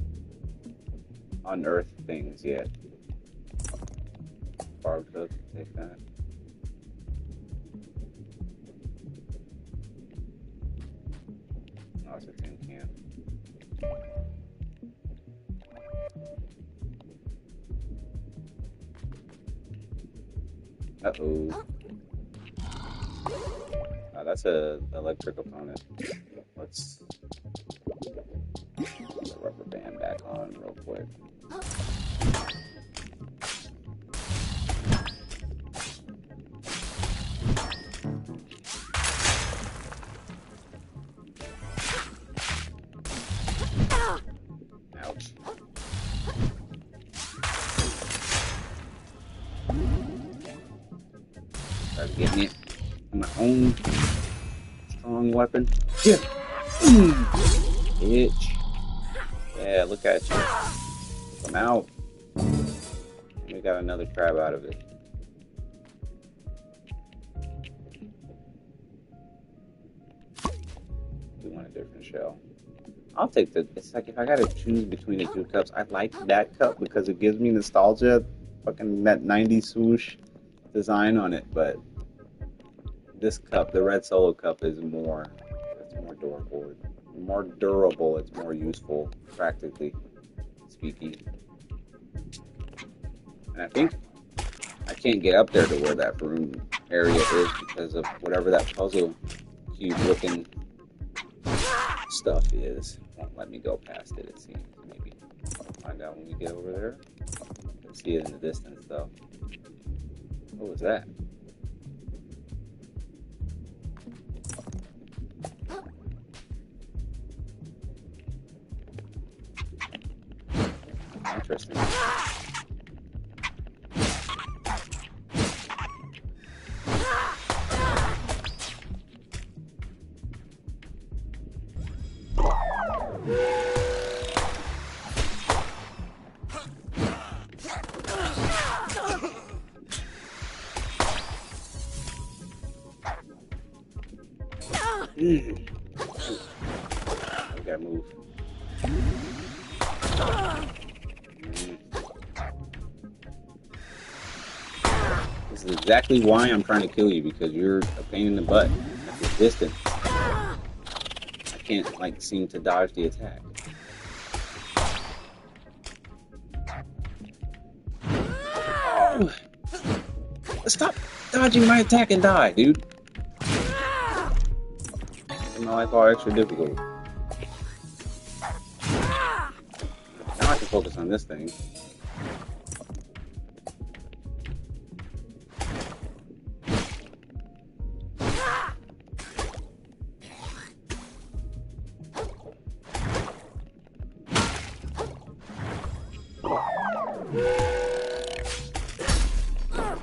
unearth things yet. Barb hook, take that. Oh, it's a tin can. Uh-oh. That's a electric opponent. Let's put the rubber band back on real quick. Ouch. Try to get me my own strong weapon. Yeah. Bitch. Yeah, look at you. Come out. We got another crab out of it. We want a different shell. I'll take the. It's like if I gotta choose between the two cups, I like that cup because it gives me nostalgia. Fucking that '90s swoosh design on it, but this cup, the red Solo cup, is more. It's more durable. More durable. It's more useful, practically speaking. And I think I can't get up there to where that room area is because of whatever that puzzle cube looking stuff is. Won't let me go past it, it seems. Maybe I'll find out when we get over there. I can see it in the distance though. What was that? Interesting. We gotta move. This is exactly why I'm trying to kill you, because you're a pain in the butt at this distance. I can't like seem to dodge the attack. Oh. Stop dodging my attack and die, dude. Making my life all extra difficult. Now I can focus on this thing.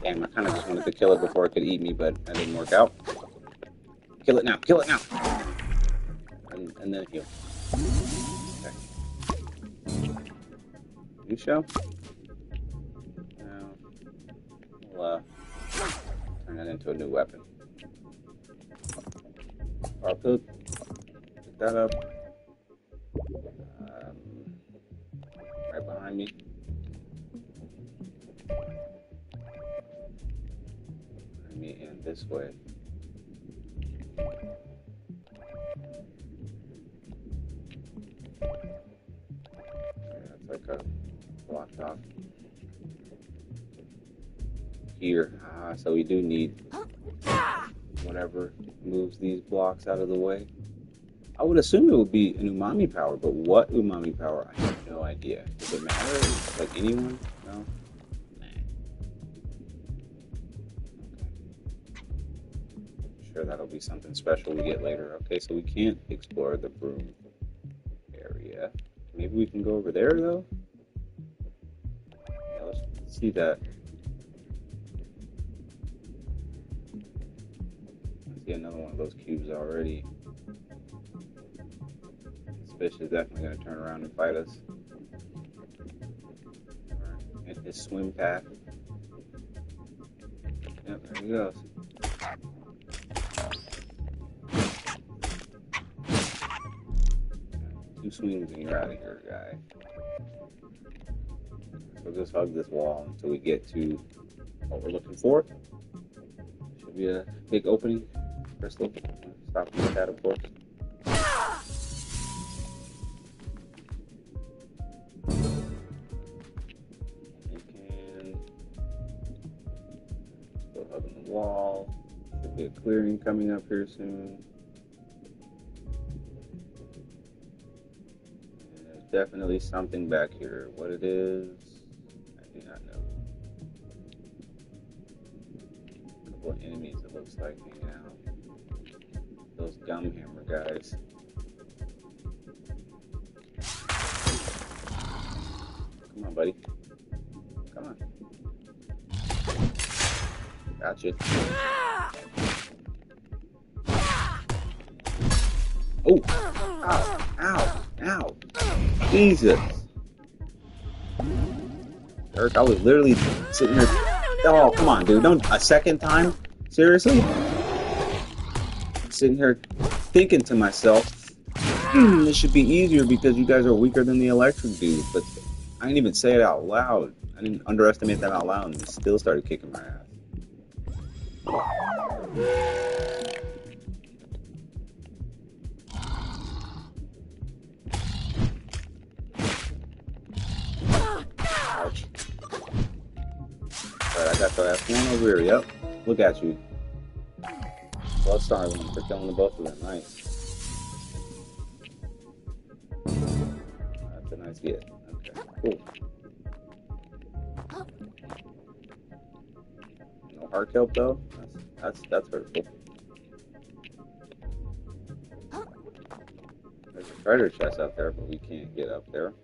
Damn, I kind of just wanted to kill it before it could eat me, but that didn't work out. Kill it now, kill it now! And then heal. Okay. New show? No. We'll turn that into a new weapon. I'll pick that up. Right behind me. And this way. That's like a blocked off here. So we do need whatever moves these blocks out of the way. I would assume it would be an umami power, but what umami power? I have no idea. Does it matter? Like anyone? No? Sure, that'll be something special we get later. Okay, so we can't explore the broom area. Maybe we can go over there, though? Yeah, let's see that. I see another one of those cubes already. This fish is definitely going to turn around and fight us. Alright, and his swim path. Yep, there he goes. Two swings and you're out of here, guy. We'll just hug this wall until we get to what we're looking for. Should be a big opening. Crystal. Stop with that, of course. You can still hugging the wall. Should be a clearing coming up here soon. Definitely something back here. What it is, I do not know. A couple of enemies, it looks like, hanging out. Those gum hammer guys. Come on, buddy. Come on. Gotcha. Oh! Ow! Ow! Ow! Jesus! Eric, I was literally sitting here. Oh, come on, dude. Don't. A second time? Seriously? Sitting here thinking to myself, This should be easier because you guys are weaker than the electric dude, but I didn't even say it out loud. I didn't underestimate that out loud, and he still started kicking my ass. Ouch. Alright, I got the last one over here. Yep. Look at you. Blood-star one for killing the both of them. Nice. That's a nice get. Okay, cool. No heart kelp though? That's hurtful. There's a treasure chest out there, but we can't get up there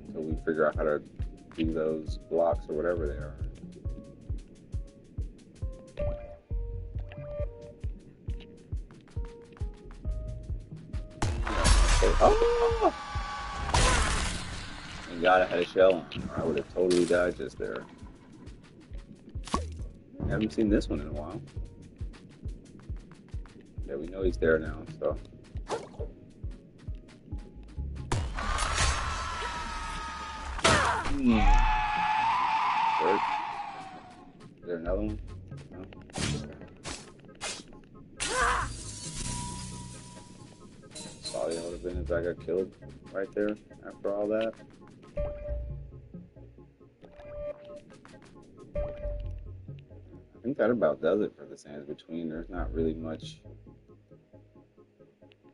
until we figure out how to do those blocks or whatever they are. Oh! Thank God I had a shell on, or I would have totally died just there. I haven't seen this one in a while. Yeah, we know he's there now, so. Is there another one? No? Sorry, that would have been if I got killed right there after all that. I think that about does it for the sands between. There's not really much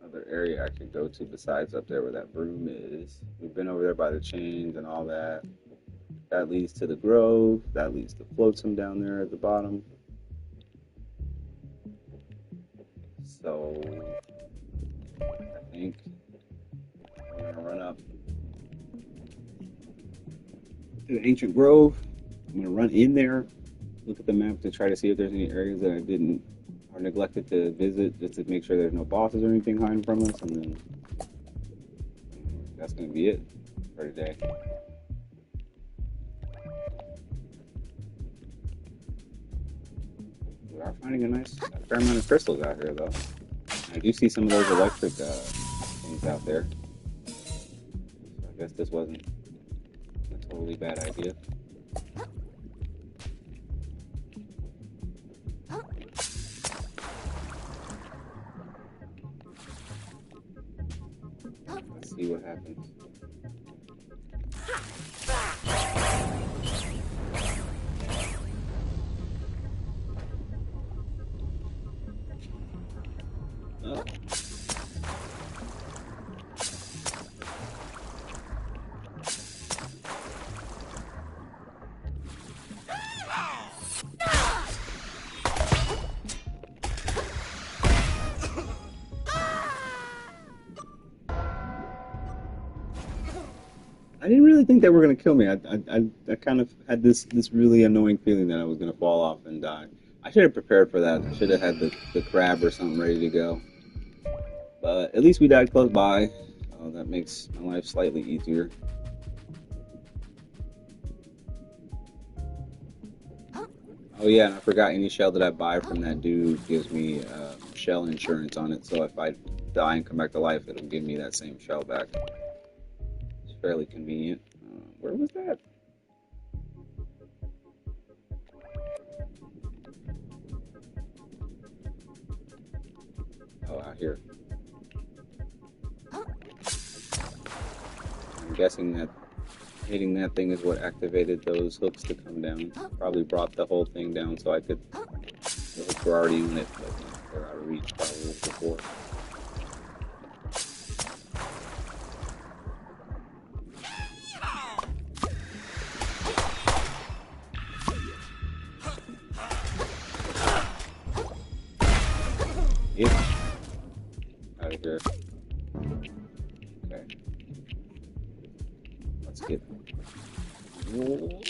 other area I could go to besides up there where that broom is. We've been over there by the chains and all that. That leads to the grove. That leads to Flotsam down there at the bottom. So I think I'm gonna run up to the ancient grove. I'm gonna run in there, look at the map to try to see if there's any areas that I didn't or neglected to visit, just to make sure there's no bosses or anything hiding from us, and then that's gonna be it for today. We are finding a fair amount of crystals out here, though. I do see some of those electric things out there. So I guess this wasn't a totally bad idea. Let's see what happens. Oh. I didn't really think they were gonna kill me. I kind of had this really annoying feeling that I was gonna fall off and die. I should have prepared for that. I should have had the crab or something ready to go. But at least we died close by. That makes my life slightly easier. Oh yeah, and I forgot any shell that I buy from that dude gives me shell insurance on it. So if I die and come back to life, it'll give me that same shell back. It's fairly convenient. Where was that? Oh, out here. I'm guessing that hitting that thing is what activated those hooks to come down. Probably brought the whole thing down so I could... The hooks were already in it, but they're out of reach probably before. Yep. Out of here. Okay. Let's get... Whoa.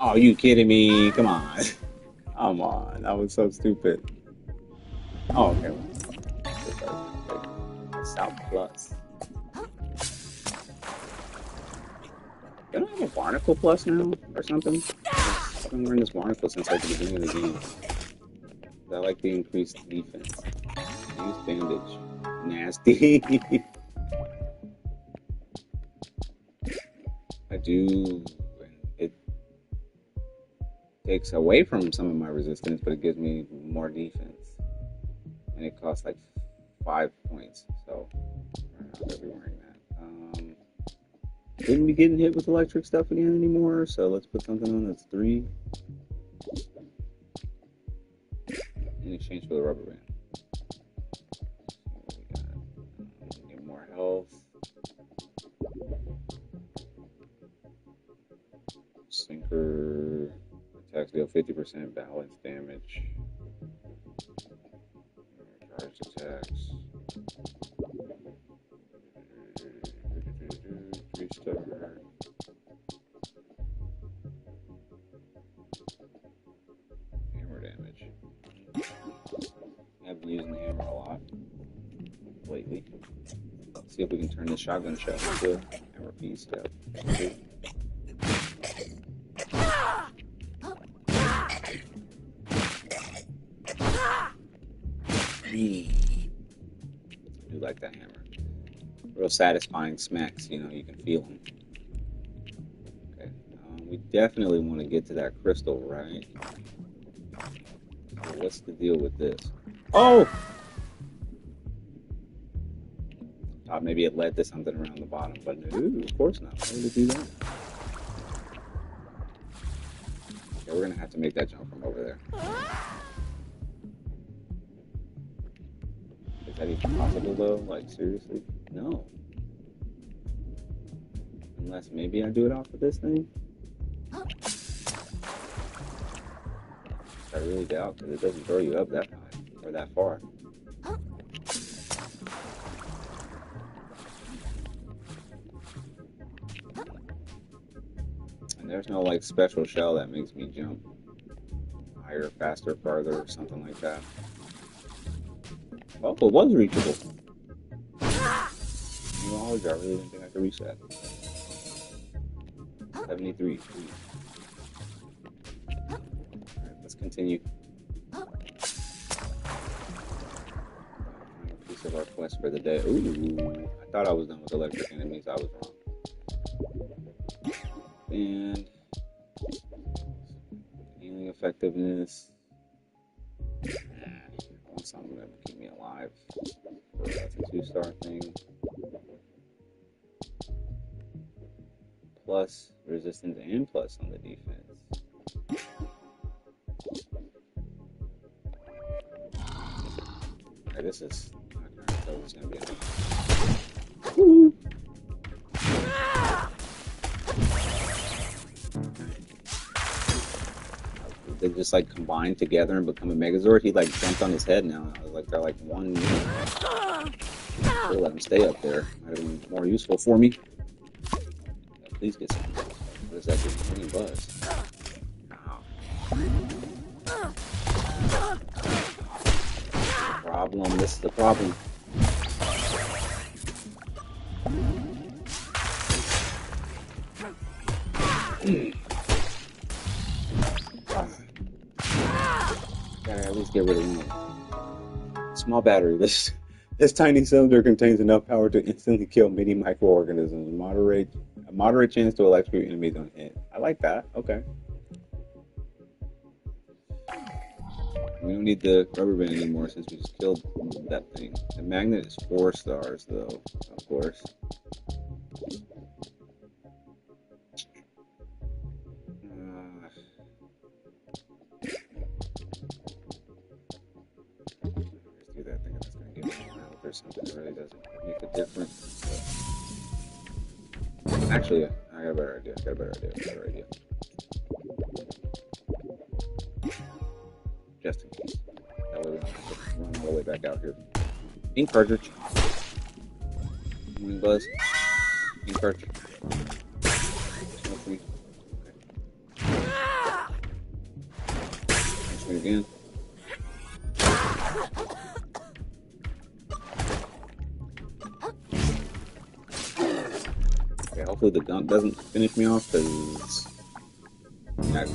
Oh, you kidding me? Come on. Come on. That was so stupid. Oh, okay. South Plus. Don't I have a Barnacle Plus now or something? I've been wearing this Barnacle since like the beginning of the game. I like the increased defense. Use bandage. Nasty. I do. It takes away from some of my resistance, but it gives me more defense. And it costs like 5 points. So I'm not gonna be wearing that. Wouldn't be getting hit with electric stuff again anymore, so let's put something on that's 3 in exchange for the rubber band. Get more health. Sinker attacks deal 50% balance damage. Charged attacks. 3-star. Hammer damage. I've been using the hammer a lot lately. Let's see if we can turn this shotgun shell into a hammer piece. Yeah. I do like that hammer. Real satisfying smacks, you know, you can feel them. Okay, we definitely want to get to that crystal, right? So what's the deal with this? Oh! Thought maybe it led to something around the bottom, but no, of course not. Why would it do that? Okay, we're gonna have to make that jump from over there. Is that even possible though? Like, seriously? No. Unless maybe I do it off of this thing? I really doubt, because it doesn't throw you up that high, or that far. And there's no, like, special shell that makes me jump higher, faster, farther, or something like that. Oh, it was reachable. I really didn't think I could reach that. 73. Alright, let's continue. Piece of our quest for the day. Ooh, I thought I was done with electric enemies. I was wrong. And healing effectiveness. I want something that will keep me alive. That's a 2-star thing. Plus resistance and plus on the defense. Okay, this is not going to be enough. Woo. They just like combine together and become a Megazord. He like jumped on his head now. I was like, they're like one. Should let him stay up there. Might have been more useful for me. Please get some. What is that? Just green buzz. Oh. Problem. This is the problem. Gotta at least get rid of one. Small battery. This tiny cylinder contains enough power to instantly kill many microorganisms. A moderate chance to electrocute enemies on hit. I like that. Okay. We don't need the rubber band anymore since we just killed that thing. The magnet is 4 stars, though, of course. Do that thing that's going to give me out or something that really doesn't make a difference. But actually, I got a better idea. Just in case. That way we don't have to run all the way back out here. Ink cartridge. Wing buzz. Ink cartridge. Smoke free. Okay. Swing again. hopefully the gunk doesn't finish me off, because that's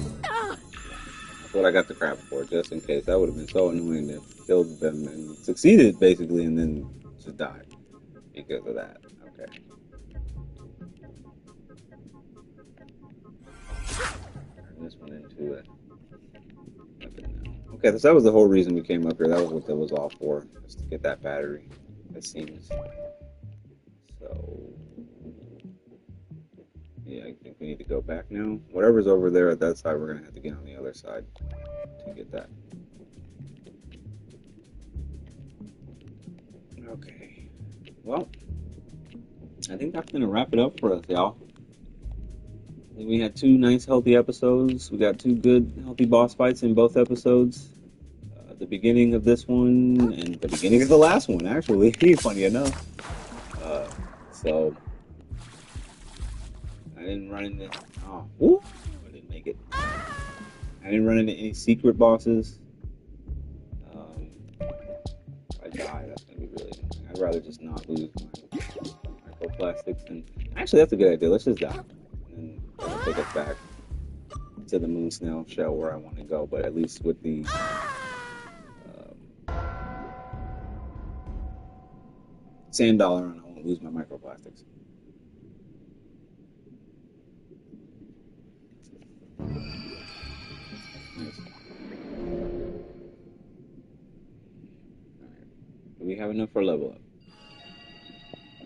what I got the crab for, just in case. That would have been so annoying to kill them and succeeded, basically, and then just died because of that. Okay. Turn this one into it. Okay, so that was the whole reason we came up here. That was what that was all for, just to get that battery, it seems. So, yeah, I think we need to go back now. Whatever's over there at that side, we're going to have to get on the other side to get that. Okay. Well, I think that's going to wrap it up for us, y'all. I think we had 2 nice, healthy episodes. We got 2 good, healthy boss fights in both episodes. The beginning of this one and the beginning of the last one, actually, funny enough. So I didn't run into. Oh, woo, I didn't make it. I didn't run into any secret bosses. If I die, that's gonna be really annoying. I'd rather just not lose my microplastics. And actually, that's a good idea. Let's just die, and that'll take us back to the moon snail shell where I want to go. But at least with the sand dollar, and I won't lose my microplastics. Nice. Alright. Do we have enough for level up?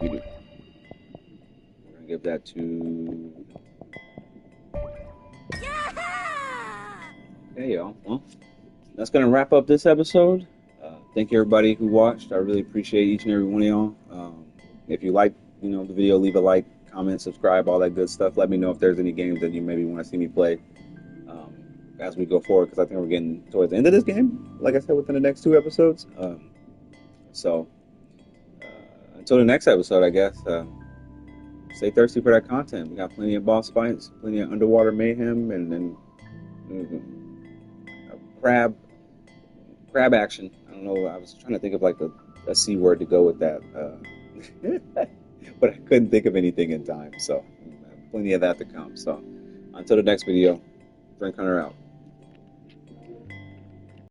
We do. We're gonna give that to. Okay, y'all. Well, that's gonna wrap up this episode. Thank you everybody who watched. I really appreciate each and every one of y'all. If you like, the video, leave a like, comment, subscribe, all that good stuff. Let me know if there's any games that you maybe want to see me play as we go forward, because I think we're getting towards the end of this game, like I said, within the next 2 episodes. So until the next episode, I guess, stay thirsty for that content. We got plenty of boss fights, plenty of underwater mayhem, and then crab action. I don't know. I was trying to think of like a C word to go with that, but I couldn't think of anything in time. So plenty of that to come. So until the next video, Drink Hunter out.